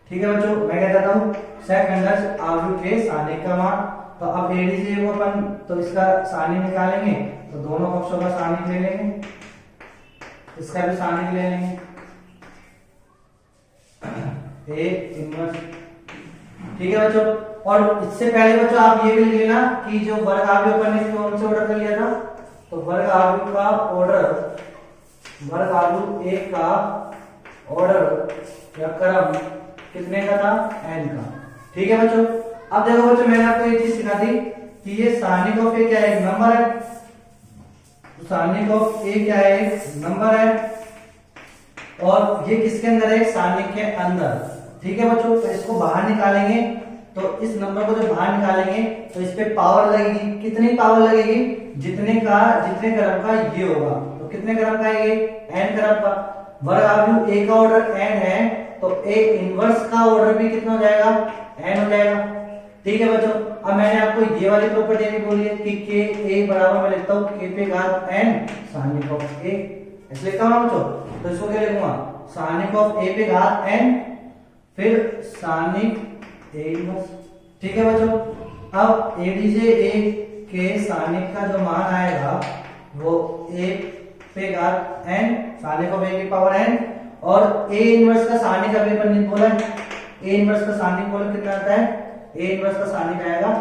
ठीक है बच्चों, मैं क्या चाहता हूं सेकंडज अवयव के सानिक का मान। तो अब एडीजे को अपन तो इसका सानिक निकालेंगे तो दोनों पक्षों का सानिक ले लेंगे, इसका भी सानिक ले लेंगे ए इनवर्स। ठीक है बच्चों, और इससे पहले बच्चों आप ये भी लिख लेना कि जो वर्ग अवयव अपन ने कौन से ऑर्डर कर लिया था, तो वर्ग अवयव का ऑर्डर, वर्ग अवयव एक का ऑर्डर या क्रम कितने का था, n का। ठीक है बच्चों, अब देखो बच्चों मैंने आपको ये चीज सिखा दी कि ये सानिक ऑफ ए क्या है, एक नंबर है, तो सानिक ऑफ ए क्या है, एक नंबर है, और ये किसके अंदर है, सानिक के अंदर। ठीक है बच्चों, तो इसको बाहर निकालेंगे, तो इस नंबर को जब बाहर निकालेंगे तो इस पे पावर लगेगी। कितनी पावर लगेगी? जितने क्रम का ये होगा। तो कितने क्रम का है ये? n क्रम का। वर्ग आव्यूह a का ऑर्डर n है, तो a इनवर्स का ऑर्डर भी कितना हो जाएगा? n हो जाएगा। ठीक है बच्चों, अब मैंने आपको ये वाली प्रॉपर्टी भी बोली है कि k a बराबर मैं लिखता हूँ k पे घात n सानिक ऑफ a, ऐसे लिखता हूँ ना बच्चों। तो इसको क्या लिखूंगा? सानिक ऑफ a पे घात n फिर सानिक a इनवर्स। ठीक है बच्चों, अब एडीजे a के सानिक का जो मान आएगा वो a पे घात n सानिक ऑफ a की पावर n, और a इनवर्स का सानिक अभी अपन बोला है, a इनवर्स का सानिक बोला कितना आता है? a इनवर्स का सानिक आएगा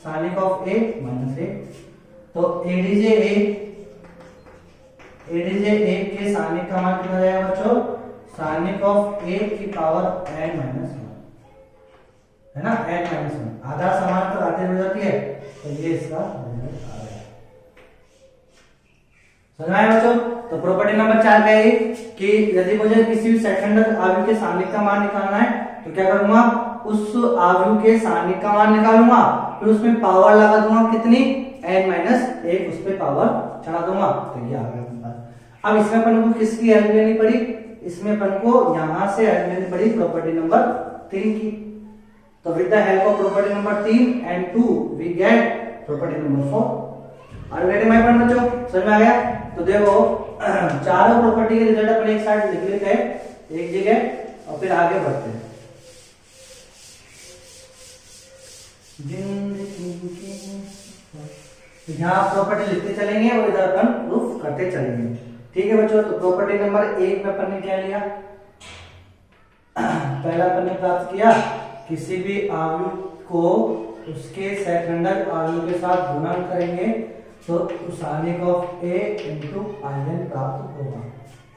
Sanik of a minus a। तो एडीजे a के सानिक का मान कितना जाएगा बच्चों? सानिक ऑफ a की पावर n माइनस 1, है ना, n माइनस 1। आधा समान तो आते हो जाती है, तो ये इसका रिजल्ट आ गया। समझ में आया बच्चों? तो प्रॉपर्टी नंबर 4 क्या है कि यदि मुझे किसी भी सेकंडल आव्यूह के सानिक का मान निकालना है तो क्या करूंगा? उस आव्यूह के सानिक का मान निकालूंगा, फिर उसमें पावर लगा दूंगा कितनी? n माइनस 1, उस पे पावर चढ़ा दूंगा, तो ये आ गया अपने पास। अब इसमें अपन को किसकी हेल्प लेनी पड़ी? इसमें अपन को यहां से हेल्प लेनी पड़ी प्रॉपर्टी नंबर 3 की। तो with the help of property number 3 and 2 we get property number 4। Are ready my point बच्चों? समझ में आ गया? तो देखो चारों प्रॉपर्टी के रिजल्ट अपन एक साथ लिख लेते हैं एक जगह और फिर आगे बढ़ते हैं। यहाँ प्रॉपर्टी लिखते चलेंगे और इधर अपन प्रूफ करते चलेंगे। ठीक है बच्चों, तो प्रॉपर्टी नंबर 1 में अपन ने क्या लिया? पहला अपन ने प्राप्त किया किसी भी आव्यूह को उसके सेकंडल आव्यूह के साथ गुणा करेंगे तो Sanik of a into in प्राप्त होगा।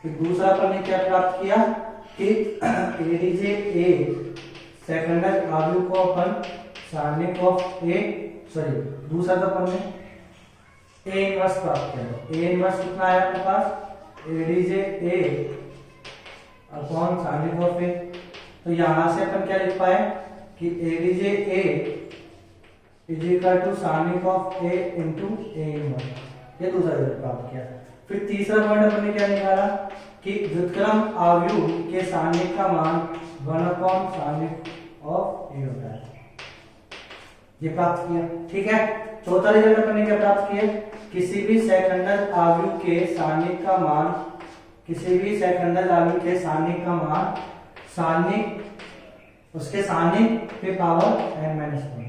फिर दूसरा अपन ने क्या प्राप्त किया कि एडीजे a सेकंडल आव्यूह को अपन सानिक ऑफ a दूसरा तो अपन ने a इनवर्स प्राप्त किया। a इनवर्स कितना आया अपने पास? एडीजे a अपॉन सानिक ऑफ a। तो यहां से अपन क्या लिख पाए कि adj a is equal to सानिक of a into a inverse, ये दूसरा रिजल्ट प्राप्त किया। फिर तीसरा पॉइंट अपन ने क्या निकाला कि व्युत्क्रम आव्यूह के सानिक का मान 1 अपॉन सानिक ऑफ a होता है, ये प्राप्त किया। ठीक है, चौथा रिजल्ट अपन ने क्या प्राप्त किया? किसी भी सेकंडल आव्यूह के सानिक का मान, किसी भी सेकंडल आव्यूह के सानिक का मान सानिक उसके सानिक पे पावर n माइनस 1।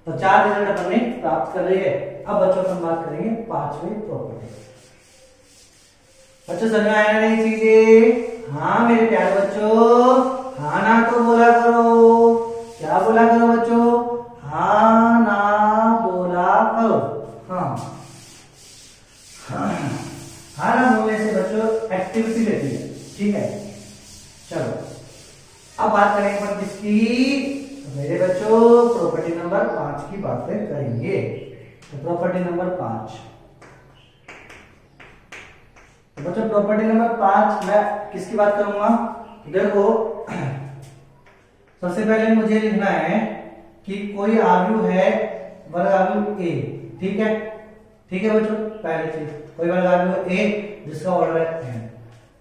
तो 4 रिजल्ट अपन ने प्राप्त कर लिए। अब बच्चों हम बात करेंगे 5वीं प्रॉपर्टी। बच्चों समझ में आया नहीं चीजें? हाँ मेरे प्यारे बच्चों, हाँ ना तो बोला करो। क्या बोला करो बच्चों? हाँ ना बोला करो। हाँ हाँ ना बोलने से बच्चों एक्टिविटी रहती है। ठीक है, चलो अब बात करेंगे अपन किसकी? मेरे बच्चों प्रॉपर्टी नंबर 5 की बातें करेंगे। तो प्रॉपर्टी नंबर 5, तो बच्चों प्रॉपर्टी नंबर 5 मैं किसकी बात करूंगा? देखो सबसे पहले मुझे लिखना है कि कोई आव्यूह है वर्ग आव्यूह a। ठीक है, ठीक है बच्चों, पहली चीज कोई वर्ग आव्यूह a जिसका ऑर्डर है n।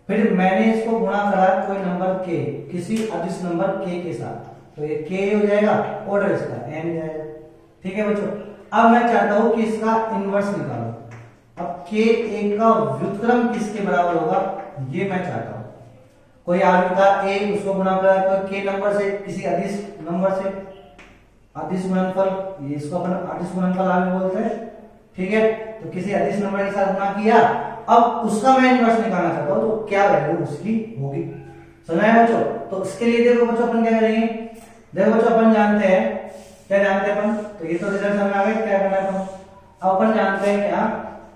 फिर मैंने इसको गुणा करा कोई नंबर k, किसी अदिश नंबर k के साथ, तो ये k हो जाएगा, ऑर्डर इसका n जाएगा। ठीक है बच्चों, अब मैं चाहता हूं कि इसका इनवर्स निकालो। अब k a का व्युत्क्रम किसके बराबर होगा ये मैं चाहता हूं। कोई आव्यूह का a, उसको गुणा करा तो k नंबर से, किसी अदिश नंबर से, अदिश गुणनफल, ये इसको अपन अदिश गुणनफल आव्यूह बोलते हैं। ठीक है, तो किसी अदिश नंबर के साथ गुणा किया, अब उसका मैं इनवर्स निकालना चाहता हूं तो क्या वैल्यू उसकी होगी। समझ आया बच्चों? तो उसके लिए देखो बच्चों अपन क्या करेंगे? देखो बच्चों अपन जानते हैं, क्या जानते हैं अपन? तो ये तो रिजल्ट समझ आ गया, क्या करना है अपन? अब अपन जानते हैं क्या?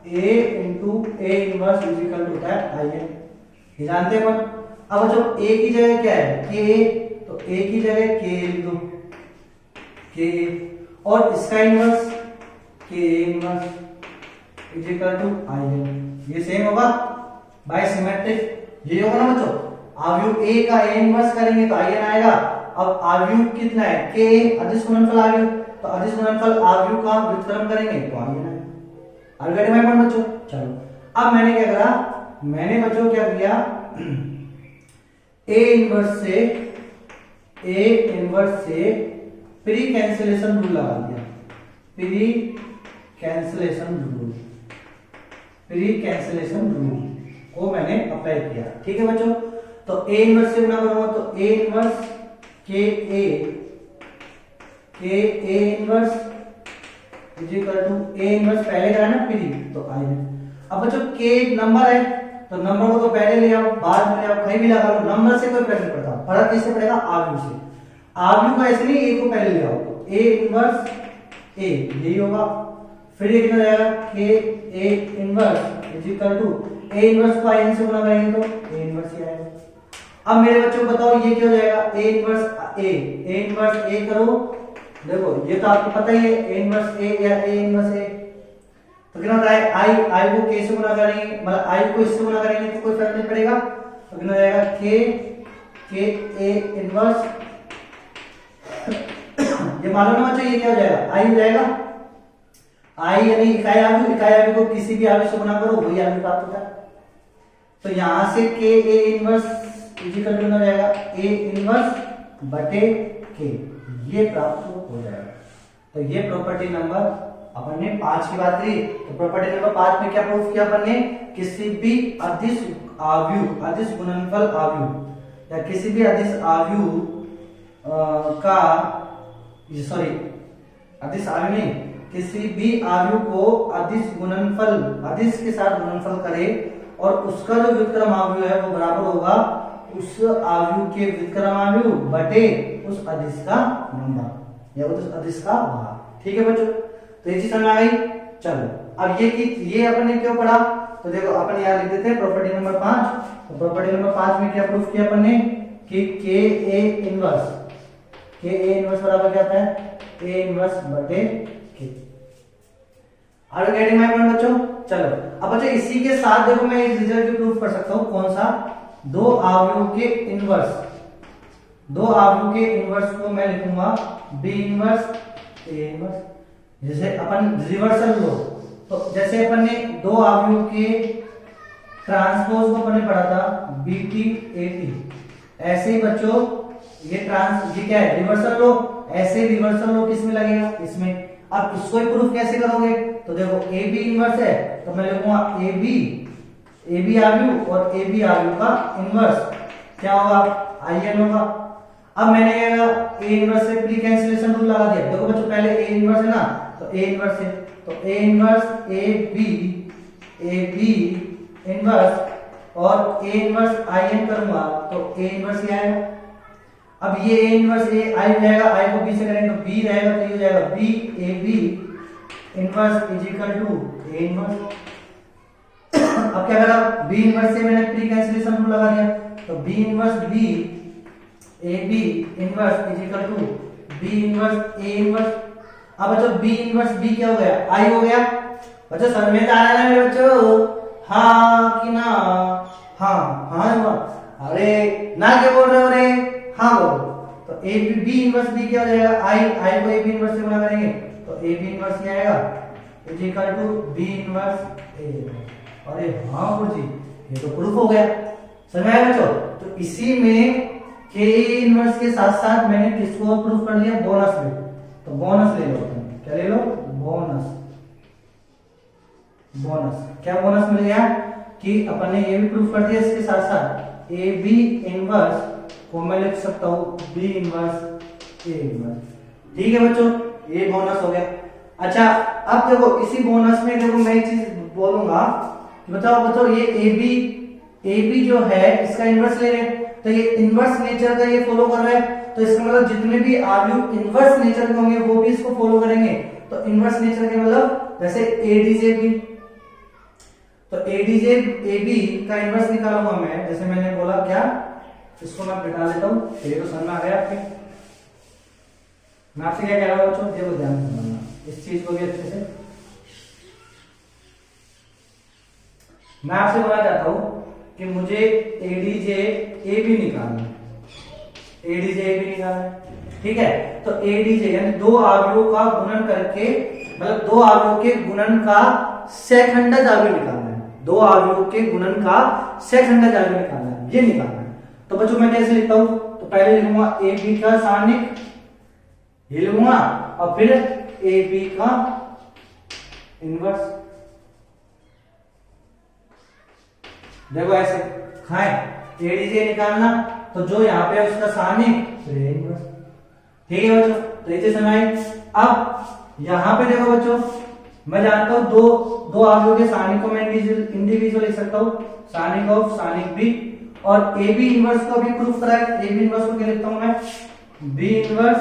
a into a inverse is equal to होता है in, ये जानते हैं अपन। अब बच्चों a की जगह क्या है? k, तो a की जगह k लिख दो, k, और इसका inverse k inverse is equal to in, ये सेम होगा बाय सिमेट्रिक, ये होगा ना बच्चों। आव्यूह a का a इनवर्स करेंगे तो in आएगा, अब आव्यूह कितना है, के अदिश गुणनफल आव्यूह, तो अदिश गुणनफल आव्यूह का व्युत्क्रम करेंगे तो आगे ना आगे गेटिंग माय पॉइंट बच्चों। चलो अब मैंने क्या करा, मैंने बच्चों क्या किया, ए इनवर्स से प्री कैंसिलेशन रूल लगा दिया, प्री कैंसिलेशन रूल को मैंने अप्लाई किया। ठीक है बच्चों, तो ए इनवर्स से गुणा करूंगा तो ए इनवर्स के A inverse is equal to A inverse पहले करा ना प्री, तो आई। अब बच्चों के नंबर है तो नंबर को तो पहले ले आओ बाद में ले आओ, कहीं भी लगा लो, नंबर से कोई फर्क नहीं पड़ता, फर्क किससे पड़ेगा, आव्यूह से। आव्यूह को ऐसे नहीं, ए को पहले ले आओ, तो ए इनवर्स ए यही होगा, फिर ये कितना जाएगा के A inverse is equal to A inverse को आई से गुणा करेंगे तो ए इनवर्स ही आएगा। अब मेरे बच्चों बताओ ये क्या हो जाएगा, ए इनवर्स ए करो, देखो ये तो आपको पता ही है, ए इनवर्स ए या ए इनवर्स ए, तो कितना होता है आई को के से गुणा करेंगे, मतलब आई को इससे गुणा करेंगे तो कोई फर्क नहीं पड़ेगा, तो कितना हो जाएगा के ए इनवर्स ये मालूम ना बच्चों ये क्या हो जाएगा, आई हो जाएगा, आई यानी इकाई आव्यूह को किसी भी आव्यूह से गुणा करो वही आव्यूह प्राप्त होता है। तो यहां से के ए इनवर्स इक्वल टू हो जाएगा ए इनवर्स बटे के, ये प्राप्त हो जाएगा। तो ये प्रॉपर्टी नंबर अपन ने 5 की बात करी, तो प्रॉपर्टी नंबर 5 में क्या प्रूफ किया अपन ने, किसी भी अदिश आव्यूह, अदिश गुणनफल आव्यूह या किसी भी अदिश आव्यूह का, सॉरी अदिश आव्यूह नहीं, किसी भी आव्यूह को अदिश गुणनफल, अदिश के साथ गुणनफल करे और उसका जो व्युत्क्रम आव्यूह है वो बराबर होगा उस आव्यूह के व्युत्क्रम आव्यूह बटे उस अदिश का नंबर या उस अदिश का भाग। ठीक है बच्चों, तो ये चीज समझ आ गई। चलो अब ये अपन ने क्यों पढ़ा, तो देखो अपन यहाँ लिख देते हैं प्रॉपर्टी नंबर 5। तो प्रॉपर्टी नंबर 5 में क्या प्रूफ किया अपन ने कि के ए इनवर्स बराबर क्या आता है, ए इनवर्स बटे के। Are you getting my point बच्चों। चलो अब बच्चों इसी के साथ देखो मैं एक रिजल्ट भी प्रूफ कर सकता हूँ, कौन सा, दो आव्यूह के इनवर्स को मैं लिखूंगा बी इनवर्स ए इनवर्स। जैसे अपन रिवर्सल लो, तो जैसे अपन ने दो आव्यूह के ट्रांसपोज को अपन ने पढ़ा था बीटी एटी, ऐसे ही बच्चों ये क्या है, रिवर्सल लो, ऐसे रिवर्सल लो किसमें लगेगा, इसमें। अब इसको ही प्रूफ कैसे करोगे, तो देखो ए बी इनवर्स है तो मैं लिखूंगा ए बी आव्यूह और ए बी आव्यूह का इनवर्स क्या होगा, आई एन होगा। अब मैंने ए इनवर्स से प्री कैंसिलेशन रूल लगा दिया। देखो बच्चों पहले ए इनवर्स है ना, तो ए इनवर्स है, तो A inverse A B inverse और ए इनवर्स आई एन करूंगा तो ए इनवर्स ही आएगा। अब ये ए इनवर्स ए आई हो जाएगा, आई को बी से करेंगे तो बी रहेगा, तो ये हो जाएगा B A B inverse is equal to A inverse. अब क्या करा, बी इनवर्स से मैंने प्री कैंसिलेशन रूल लगा दिया, तो B inverse B A B inverse is equal to B inverse A inverse. अब बच्चों बी इनवर्स बी क्या हो गया, आई हो गया। बच्चों समझ में आ रहा है मेरे बच्चों, हाँ कि ना, हाँ अरे ना क्या बोल रहे हो रे, हाँ बोलो। तो ए बी इनवर्स बी क्या हो जाएगा, आई को ए बी इनवर्स से गुणा करेंगे तो ए बी इनवर्स ही आएगा is equal to B inverse A. अरे हाँ गुरु जी ये तो प्रूफ हो गया, समझ आया बच्चों। तो इसी में के इनवर्स के साथ साथ मैंने किसको प्रूफ कर दिया, बोनस में। तो बोनस ले लो, क्या ले लो, बोनस क्या बोनस मिल गया कि अपन ने ये भी प्रूफ कर दिया इसके साथ साथ ए बी इनवर्स को मैं लिख सकता हूं बी इनवर्स ए इनवर्स। ठीक है बच्चों, ये बोनस हो गया। अच्छा अब देखो इसी बोनस में देखो मैं एक चीज बोलूंगा, बताओ बताओ ये ए बी जो है इसका इनवर्स ले रहे हैं, तो ये इनवर्स नेचर का ये फॉलो कर रहा है, तो इसका मतलब जितने भी आव्यूह इनवर्स नेचर के होंगे वो भी इसको फॉलो करेंगे। तो इनवर्स नेचर के मतलब जैसे एडीजे बी, तो एडीजे ए बी का इनवर्स निकालूंगा मैं, जैसे मैंने बोला क्या, इसको मैं बिठा लेता हूं, ये तो समझ में आ गया आपके। मैं आपसे क्या कह रहा हूं बच्चों, देखो ध्यान से समझना इस चीज को भी अच्छे से। मैं आपसे बोलना चाहता हूं कि मुझे एडीजे ए बी निकालना, एडीजे भी निकालना है। ठीक है, तो एडीजे यानी दो अवयवों का गुणन करके, मतलब दो अवयवों के गुणन का सेखंडज अवयव निकालना है। दो अवयवों के गुणन का सेखंडज अवयव निकालना है, ये निकालना है। तो बच्चों मैं कैसे लिखता हूं, तो पहले लिखूंगा ए बी का सारणिक, ये लिखूंगा, और फिर ए बी का इनवर्स। देखो ऐसे खाए एडीजे निकालना, तो जो यहाँ पे उसका सारणिक, फिर इनवर्स। ठीक है बच्चों, तो इसे समझाएं। अब यहां पे देखो बच्चों, मैं जानता हूं दो अवयवों के सारणिक को मैं इंडिविजुअल लिख सकता हूं, सारणिक ऑफ सारणिक बी, और ए बी इनवर्स को भी प्रूफ करा है। ए बी इनवर्स को क्या लिखता हूं मैं, बी इनवर्स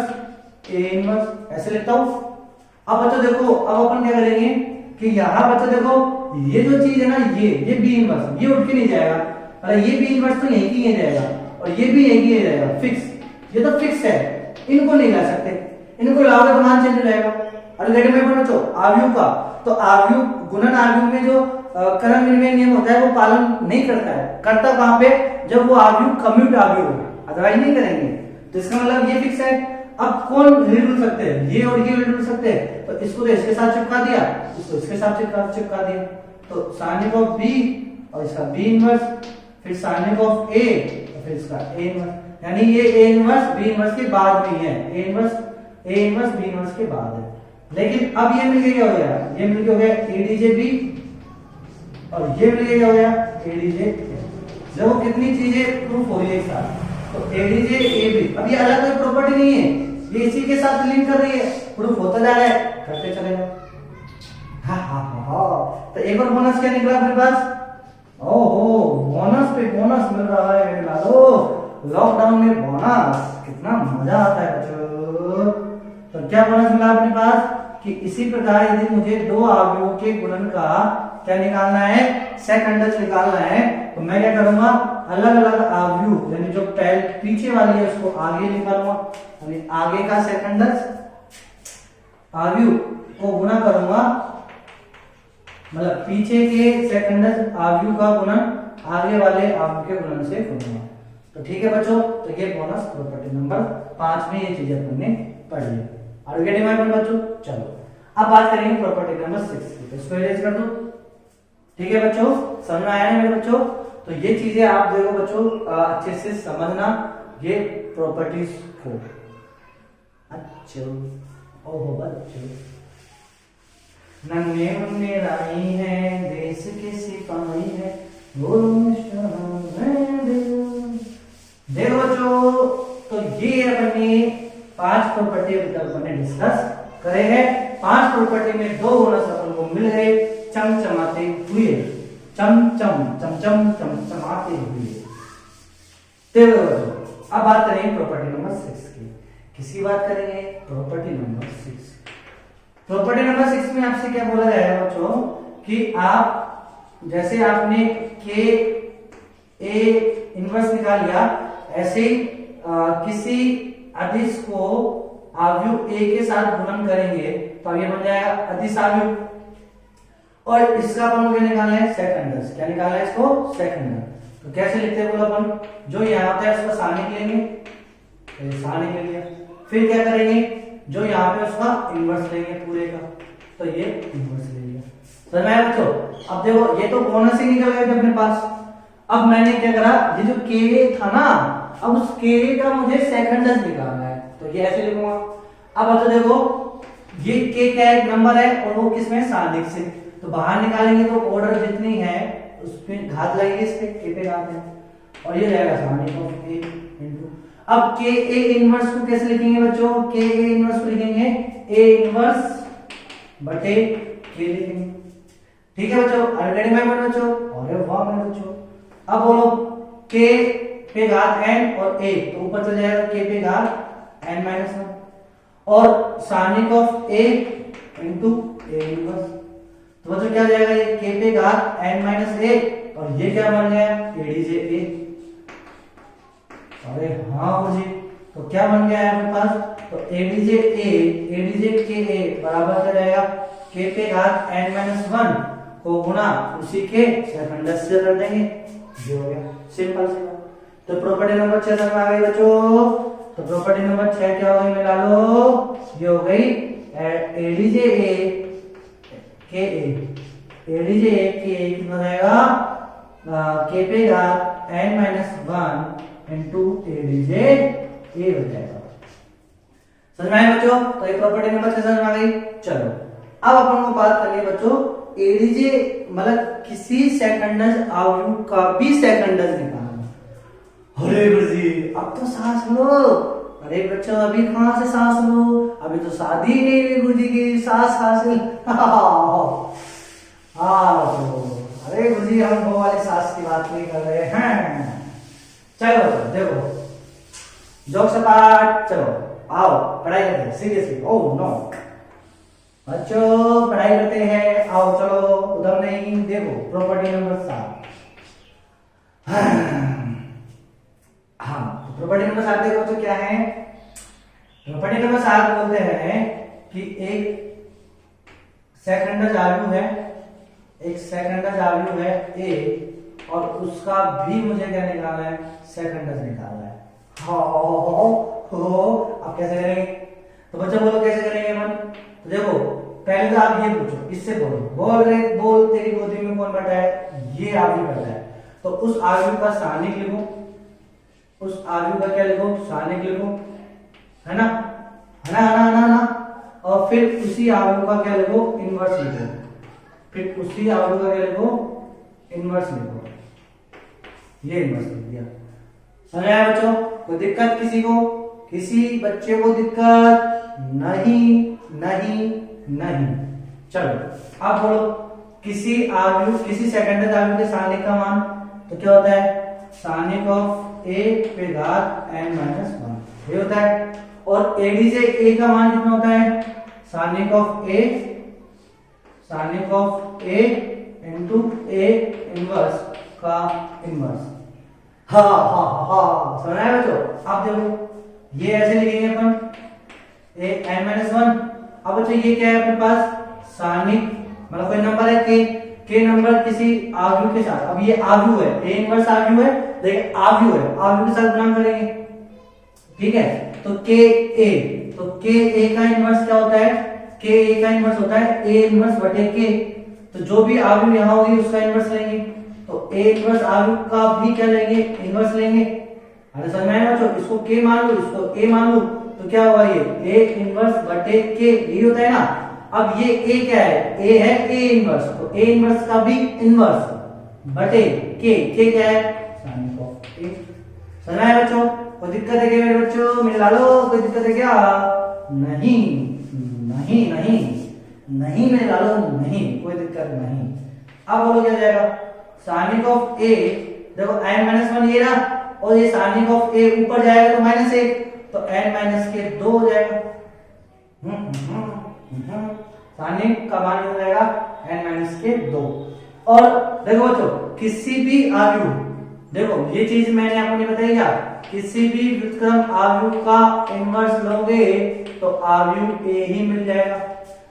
ए इनवर्स, ऐसे लिखता हूं। अब बच्चों देखो, अब अपन क्या करेंगे कि यहां बच्चों देखो, ये जो चीज है ना, ये बी इनवर्स, ये उठ के नहीं जाएगा, अरे ये बी इनवर्स तो यहीं की जाएगा, और ये भी यहीं की जाएगा, फिक्स। ये तो फिक्स है, इनको नहीं ला सकते, इनको लाओगे तो मान चेंज हो जाएगा। और लेकिन मैं बच्चों अवयव का, तो अवयव गुणन अवयव में जो करण विनिमय नियम होता है वो पालन नहीं करता है। करता कहां पे, जब वो अवयव कम्यूट अवयव हो, अदरवाइज नहीं करेंगे। तो इसका मतलब ये फिक्स है। अब कौन जुड़ सकते हैं, ये और ये जुड़ सकते हैं, तो इसको तो इसके साथ चिपका दिया, इसको इसके साथ चिपका दिया। तो सारणिक ऑफ बी और इसका बी इनवर्स, फिर सारणिक ऑफ ए और फिर इसका ए इनवर्स, यानी ये ए इनवर्स बी इनवर्स के बाद में है, ए इनवर्स बी इनवर्स के बाद है। लेकिन अब ये मिलके क्या हो गया, ये मिलके हो गया एडीजे बी, और ये मिलके क्या हो गया एडीजे। देखो कितनी चीजें प्रूफ हो रही है एक साथ। तो एडीजे ए बी, अब ये अलग कोई प्रॉपर्टी नहीं है, ये इसी के साथ लिंक कर रही है, प्रूफ होता जा रहा है, करते चलेगा। तो एक और बोनस क्या निकला अपने पास, ओहो बोनस पे बोनस मिल रहा है मेरे लालो, लॉकडाउन में बोनस, कितना मजा आता है बच्चों। तो क्या बोनस मिला अपने पास कि इसी प्रकार यदि मुझे दो अवयवों के गुणन का क्या निकालना है, सेकंडज निकालना है, तो मैं क्या करूंगा, अलग अलग अवयव यानी जो पीछे वाली है उसको आगे निकालूंगा, यानी आगे का सेकंडज अवयव को गुणा करूंगा, मतलब पीछे के सेकंडज अवयव का गुणन आगे वाले अवयव के गुणन से करूंगा। तो ठीक है बच्चों, तो ये बोनस प्रॉपर्टी नंबर 5 में ये चीजें अपन ने पढ़ ली। आगे डिमांड बच्चों, चलो अब बात करेंगे प्रॉपर्टी नंबर 6 की, तो इसको इरेज कर दो। ठीक है बच्चों, समझ में आया ना मेरे बच्चों। तो ये चीजें आप देखो बच्चों अच्छे से समझना, ये प्रॉपर्टीज को। अच्छा ओहो बच्चों, नन्हे मुन्ने रानी है, देश के सिपाही है, देखो बच्चों, तो ये अपने 5 प्रॉपर्टी अपन ने डिस्कस करे हैं। 5 प्रॉपर्टी में 2 बोनस अपन को मिल गए, चमचमाते हुए, चमचमाते हुए। देखो बच्चों, अब बात करेंगे प्रॉपर्टी नंबर 6 की। किसकी बात करेंगे, प्रॉपर्टी नंबर 6। प्रॉपर्टी नंबर 6 में आपसे क्या बोला जाएगा बच्चों कि आप जैसे आपने के ए इनवर्स निकाल लिया, ऐसे ही किसी अदिश को अवयव ए के साथ गुणन करेंगे तो ये बन जाएगा अदिश अवयव, और इसका अपन को क्या निकालना है, सेकंडस। क्या निकालना है इसको, सेकंडस। तो कैसे लिखते हैं बोलो अपन, जो यहाँ होता है उसका सारणिक लेंगे, तो सारणिक ले लिया, फिर क्या करेंगे, जो यहाँ पे उसका इनवर्स लेंगे पूरे का, तो ये इनवर्स ले लिया। समझ में आया बच्चों। अब देखो ये तो बोनस ही निकल गया अपने पास। अब मैंने क्या करा, ये जो के था ना, अब उस के का मुझे सेकंडस निकालना है, तो ये ऐसे लिखूंगा। अब बच्चों देखो ये के क्या एक नंबर है और वो किसमें, सारणिक से, तो बाहर निकालेंगे तो ऑर्डर जितनी है उसमें घात लगेगी, इसके के पे घात है, और ये रहेगा सारणिक ऑफ ए इनटू। अब के ए इनवर्स को कैसे लिखेंगे बच्चों, के ए इनवर्स को लिखेंगे ए इनवर्स बटे के लिखेंगे। ठीक है बच्चों, ऑलरेडी मैं बन बच्चों, अरे वाह मेरे बच्चों। अब बोलो के पे घात n और a, तो ऊपर चल जाएगा k पे घात n माइनस 1, और सारणिक of a into a inverse, तो बच्चों क्या जाएगा, ये k पे घात n माइनस 1, और ये क्या बन गया, एडीजे a। अरे हाँ जी, तो क्या बन गया है हमारे पास, तो एडीजे के a बराबर क्या जाएगा, k पे घात n माइनस 1 को गुणा उसी के सेकंडस से कर देंगे, ये हो गया, सिंपल सी बात। तो प्रॉपर्टी नंबर 6 समझ आ गई बच्चों। तो प्रॉपर्टी नंबर 6 क्या हो गई मिला लो, ये हो गई एडीजे ए के एडीजे ए के कितना रहेगा, के पे घात n-1 इंटू एडीजे ए हो जाएगा। समझ में आया बच्चों? तो ये प्रॉपर्टी नंबर 6 समझ में आ गई। चलो अब अपन को बात करनी है बच्चों एडीजे मतलब किसी सेकंडज आव्यूह का भी सेकंडज निकालना। अरे गुरुजी अब तो सांस लो। अरे बच्चों अभी कहां से सांस लो, अभी तो शादी ही नहीं हुई गुरुजी की, सांस हासिल अरे गुरुजी हम वो वाले सांस की बात नहीं कर रहे हैं। चलो देखो जोक सपाट, चलो आओ पढ़ाई करते हैं सीरियसली। ओह नो बच्चों पढ़ाई करते हैं, आओ चलो उधर नहीं। देखो प्रॉपर्टी नंबर 7, हाँ प्रॉपर्टी नंबर 7 देखो तो क्या है, प्रॉपर्टी नंबर 7 बोलते हैं कि एक सेकंडज आव्यूह है, एक सेकंडज आव्यूह है ए और उसका भी मुझे क्या निकालना है, सेकंडज निकालना है। अब कैसे करेंगे, तो बच्चों बोलो कैसे करेंगे अपन। तो देखो पहले तो आप ये पूछो, इससे बोलो बोल तेरी गोदी में कौन बैठा है, ये आव्यूह बैठा है। तो उस आव्यूह का स्थानिक लिखो, उस आव्यूह का क्या लिखो, स्थानिक लिखो, है ना, है ना, है ना, है ना। और फिर उसी आव्यूह का क्या लिखो, इनवर्स लिखो, फिर उसी आव्यूह का क्या लिखो, इनवर्स लिखो। ये इनवर्स लिख दिया। समझ आया बच्चों? कोई दिक्कत किसी को, किसी बच्चे को दिक्कत नहीं, नहीं, नहीं। चलो अब बोलो किसी आव्यूह, किसी सेकंडज आव्यूह के स्थानिक का मान तो क्या होता है, स्थानिक ऑफ ए पे घात n-1 ये होता है। और एडीजे ए का मान कितना होता है, स्थानिक of A into A inverse का इनवर्स। हाँ हाँ हाँ समझ आया बच्चों? अब देखो ये ऐसे लिखेंगे अपन ए n-1। अब बच्चों ये क्या है अपने पास, स्थानिक मतलब कोई नंबर है के नंबर किसी आव्यूह के साथ। अब ये आव्यूह है, ए इनवर्स आव्यूह है, देखिए आव्यूह है, आव्यूह के साथ गुणा करेंगे, ठीक है। तो के ए का इनवर्स क्या होता है, के ए का इनवर्स होता है ए इनवर्स बटे के। तो जो भी आव्यूह यहाँ होगी उसका इनवर्स लेंगे, तो ए इनवर्स आव्यूह का भी क्या लेंगे, इनवर्स लेंगे। अरे समझ में आया बच्चों? इसको के मान लो, इसको ए मान लो, तो क्या होगा ये ए इनवर्स बटे के, यही होता है ना। अब ये ए क्या है, ए है ए इनवर्स, तो ए इनवर्स का भी इनवर्स बटे के क्या है, साइन ऑफ ए। समझ आया बच्चों? कोई दिक्कत है क्या मेरे बच्चों, मिला लो, कोई दिक्कत है क्या? नहीं नहीं नहीं नहीं मिला लो, नहीं कोई दिक्कत नहीं। अब बोलो क्या जाएगा, साइन ऑफ ए, देखो n-1 ये रहा और ये साइन ऑफ ए ऊपर जाएगा तो -1, तो n-2 हो जाएगा। साइन का मान हो जाएगा n-2। और देखो बच्चों किसी भी आव्यूह, देखो ये चीज मैंने आपको नहीं बताई क्या, किसी भी व्युत्क्रम आव्यूह का इनवर्स लोगे तो आव्यूह ए ही मिल जाएगा।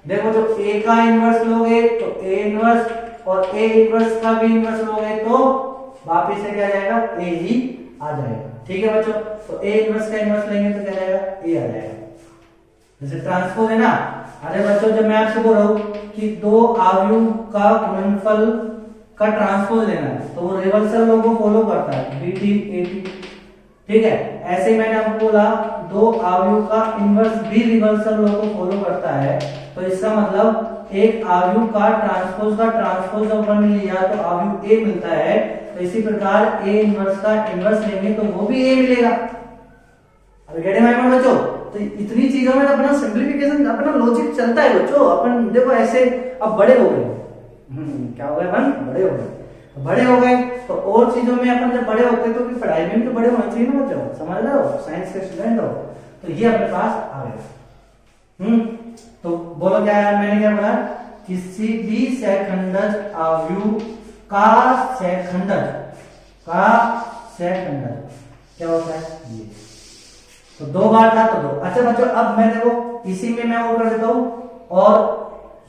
देखो जो ए का इनवर्स लोगे तो ए इनवर्स, और ए इनवर्स का भी इनवर्स लोगे तो वापिस से क्या जाएगा, ए ही आ जाएगा। ठीक है बच्चों, तो ए इनवर्स का इनवर्स लेंगे तो क्या जाएगा, ए आ जाएगा। जैसे ट्रांसपोज है ना। अरे बच्चों जब मैं आपसे बोल रहा हूं कि दो आव्यूह का गुणनफल का ट्रांसपोज लेना है तो वो रिवर्सल लॉ को फॉलो करता है, BT AT, ठीक है। ऐसे ही मैंने आपको बोला दो आव्यूह का इनवर्स भी रिवर्सल लॉ को फॉलो करता है, तो इसका मतलब एक आव्यूह का ट्रांसपोज अपन ने लिया तो आव्यूह ए मिलता है, तो इसी प्रकार ए इनवर्स का इनवर्स लेंगे तो वो भी ए मिलेगा। अब गेट माय पॉइंट बच्चों, तो इतनी चीजों में अपना सिंपलीफिकेशन, अपना लॉजिक चलता है बच्चों। अपन देखो ऐसे अब बड़े हो गए, क्या हो गए अपन, बड़े हो गए। बड़े हो गए तो और चीजों में अपन जब बड़े होते हैं तो फिर पढ़ाई में भी तो बड़े होना चाहिए ना बच्चों, समझ रहे हो, साइंस के स्टूडेंट हो। तो ये अपने पास आ गया। तो बोलो क्या है, मैंने क्या बोला, किसी भी सेकंडज आव्यूह का सेकंडज क्या होता है ये, तो दो बार था तो दो। अच्छा बच्चों अब मैं देखो इसी में मैं और कर देता हूं, और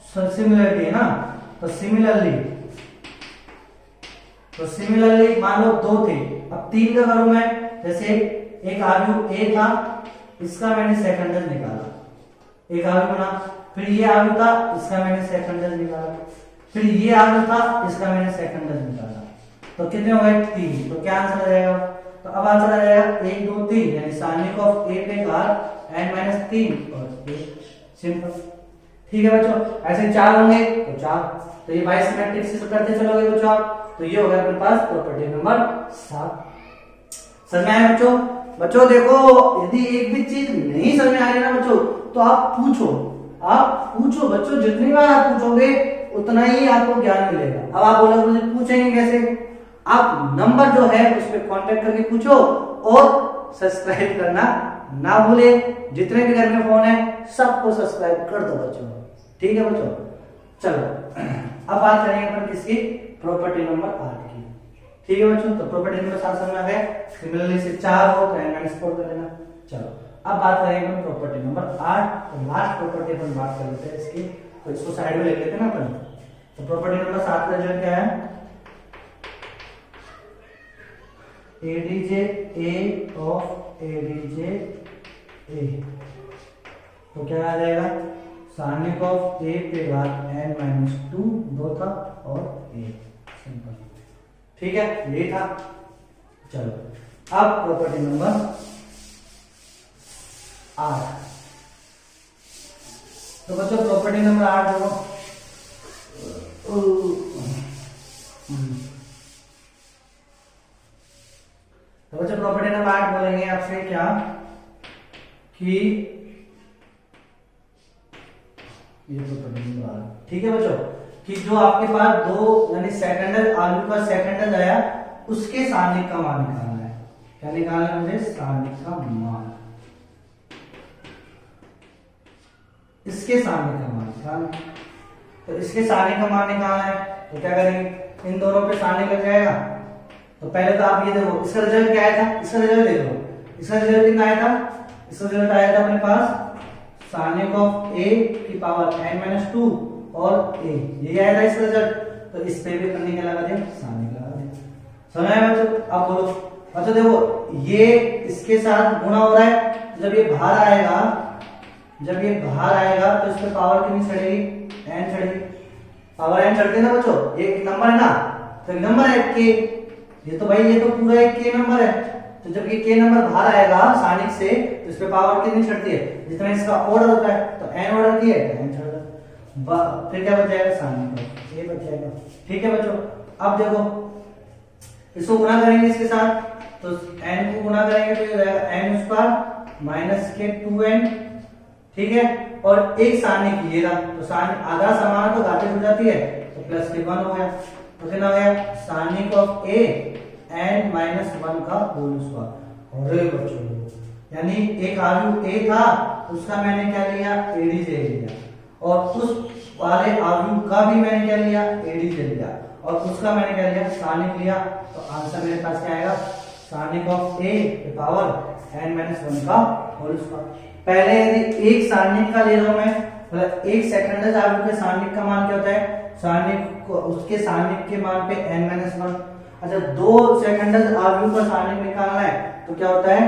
सिमिलरिटी है ना, तो सिमिलरली मान लो दो थे, अब तीन का करूं मैं। जैसे एक आव्यूह ए था, इसका मैंने सेकंडल निकाला, एक आव्यूह बना, फिर ये आव्यूह था, इसका मैंने सेकंडल निकाला, फिर ये आव्यूह था, इसका मैंने सेकंडल निकाला, तो कितने हो गए 3। तो क्या आंसर आ जाएगा? तो अब आंसर आ जाएगा 1 2 3, यानी सारणिक ऑफ ए पे घात n-3 और ए, सिंपल। ठीक है बच्चों, ऐसे 4 होंगे तो 4, तो ये बाई सिमेट्रिक से करते चलोगे बच्चों आप, तो ये हो गया अपने पास प्रॉपर्टी नंबर 7। समझ में आया बच्चों? बच्चों देखो, यदि एक भी चीज नहीं समझ में आ रही ना बच्चों, तो आप पूछो बच्चों, जितनी बार आप पूछोगे उतना ही आपको ज्ञान मिलेगा। अब आप बोलोगे मुझे पूछेंगे कैसे? आप नंबर जो है उस पर कांटेक्ट करके पूछो और सब्सक्राइब करना ना भूले। जितने भी घर में फोन है सबको सब्सक्राइब कर दो बच्चों, ठीक है बच्चों? चलो अब बात करेंगे अपन किसकी? प्रॉपर्टी नंबर 8 की। ठीक है बच्चों, तो प्रॉपर्टी नंबर 7 समझ आ गया। सिमिलरली से 4 हो तो n-4 कर लेना। चलो अब बात करेंगे अपन प्रॉपर्टी नंबर 8, तो लास्ट प्रॉपर्टी अपन बात कर लेते हैं इसकी, तो इसको साइड में ले लेते हैं ना अपन। तो प्रॉपर्टी नंबर 7 का रिजल्ट क्या है? एडीजे ए ऑफ एडीजे ए, तो क्या आ जाएगा? सारणिक ऑफ ए पे घात n-2 2 था और ए, सिंपल। ठीक है, ये था। चलो अब प्रॉपर्टी नंबर 8, तो बच्चों प्रॉपर्टी नंबर 8 देखो, तो बच्चों प्रॉपर्टी नंबर 8 बोलेंगे आपसे क्या कि ये प्रॉपर्टी नंबर 8, ठीक है बच्चों, कि जो आपके पास दो यानी सेकंडल आलू का सेकंडल आया, उसके सारणिक का मान निकालना है। क्या निकालना है मुझे? सारणिक का मान, इसके सारणिक का मान निकालना है। तो इसके सारणिक का मान निकालना है, तो क्या करेंगे? इन दोनों पे सारणिक लग जाएगा। तो पहले तो आप ये देखो, इसका रिजल्ट क्या आया था? इसका रिजल्ट देखो, इसका रिजल्ट कितना आया था? इसका रिजल्ट आया था अपने पास सारणिक ऑफ ए की पावर n-2 और ए, ये आया था इसका रिजल्ट। तो इस पे भी करने के लगा दे, सारणिक लगा दे। समझ आया बच्चों? अब बोलो बच्चों, देखो ये इसके साथ गुणा हो रहा है, जब ये बाहर आएगा, जब ये बाहर आएगा तो इस पे पावर कितनी चढ़ेगी? n चढ़ेगी। पावर n चढ़ती है ना बच्चों, एक नंबर है ना, तो एक नंबर है k, ये तो भाई ये तो पूरा एक k नंबर है। तो जब ये k नंबर बाहर आएगा सारणिक से, तो इस पे पावर कितनी चढ़ती है? जितना इसका ऑर्डर होता है, तो n ऑर्डर की है, n चढ़ गया। फिर क्या बच जाएगा? सारणिक ये बच जाएगा। ठीक है बच्चों, अब देखो इसको गुणा करेंगे इसके साथ, तो n को गुणा करेंगे तो ये हो जाएगा n² माइनस के 2n, ठीक है, और एक सारणिक ये रहा, तो सारणिक आधा समान तो घाते हो जाती है, तो प्लस के 1 हो गया। तो कितना हो गया? सारणिक ऑफ ए n-1 का होल स्क्वायर। अरे बच्चों, यानी एक आव्यूह ए था, उसका मैंने क्या लिया? एडीजे लिया, और उस वाले आव्यूह का भी मैंने क्या लिया? एडीजे लिया, और उसका मैंने क्या लिया? सारणिक लिया। तो आंसर मेरे पास क्या आएगा? सारणिक ऑफ ए पावर n-1 का होल स्क्वायर। पहले यदि एक सारणिक का ले रहा हूं मैं, मतलब एक सेकंड आव्यूह के सारणिक का मान क्या होता है? सारणिक को उसके सारणिक के मान पे n-1। अच्छा, दो सेकंड आव्यूह का सारणिक निकालना है, तो क्या होता है?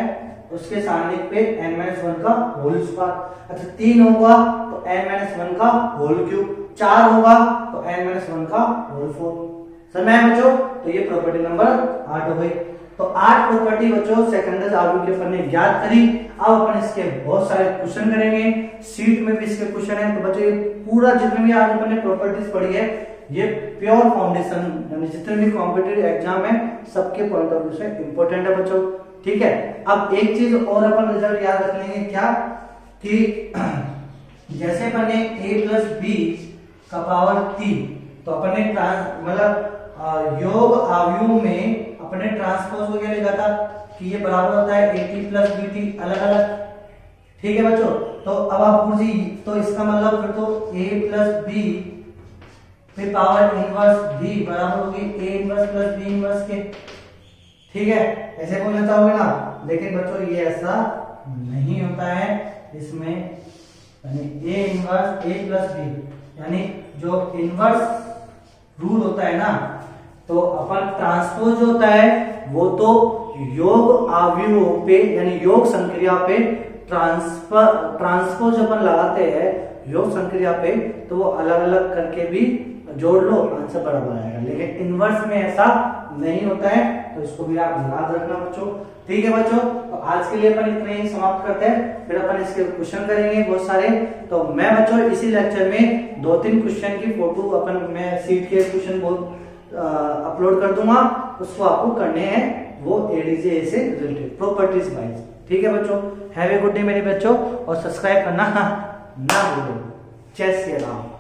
उसके सारणिक पे n-1 का होल स्क्वायर। अच्छा, 3 होगा तो n-1 का होल क्यूब, 4 होगा तो n-1 का होल 4। समझ में आया बच्चों? तो ये प्रॉपर्टी नंबर 8 हो गई। तो 8 प्रॉपर्टी बच्चों सेकंड आव्यूह के अपन ने ज्ञात करी। अब अपन इसके बहुत सारे क्वेश्चन करेंगे, सीट में भी इसके क्वेश्चन है। तो बच्चों ये पूरा जितने भी आज अपन ने प्रॉपर्टीज पढ़ी है, ये प्योर फाउंडेशन, यानी जितने भी कॉम्पिटिटिव एग्जाम है सबके पॉइंट ऑफ व्यू से इंपॉर्टेंट है बच्चों। ठीक है, अब एक चीज और अपन रिजल्ट याद रख लेंगे, क्या कि जैसे अपन ने a प्लस बी का पावर 3, तो अपन ने मतलब योग आव्यूह में अपने ट्रांसपोज को क्या लिखा था कि ये बराबर होता है at प्लस bt अलग अलग। ठीक है बच्चों, तो अब आप पूछिए, तो इसका मतलब फिर तो a प्लस बी फिर पावर इनवर्स b बराबर होगी a inverse plus b inverse के। ठीक है, ऐसे बोलना चाहोगे ना, लेकिन बच्चों ये ऐसा नहीं होता है। इसमें यानी a inverse a plus b, यानी जो इनवर्स रूल होता है ना, तो अपन ट्रांसपोज होता है वो तो योग अवयवों पे यानी योग संक्रिया पे ट्रांसपोज अपन लगाते हैं योग संक्रिया पे, तो वो अलग अलग करके भी जोड़ लो, आंसर बराबर आएगा। लेकिन इनवर्स में ऐसा नहीं होता है, तो इसको भी आप याद रखना बच्चों। ठीक है बच्चों, तो आज के लिए अपन इतना ही समाप्त करते हैं, फिर अपन इसके क्वेश्चन करेंगे बहुत सारे। तो मैं बच्चों इसी लेक्चर में 2-3 क्वेश्चन की फोटो अपन मैं सीट के क्वेश्चन अपलोड कर दूंगा, उसको आपको करने हैं, वो एडीजे से रिलेटेड प्रॉपर्टीज वाइज। ठीक है बच्चों, हैव ए गुड डे मेरे बच्चों, और सब्सक्राइब करना ना भूलो। जय श्री राम।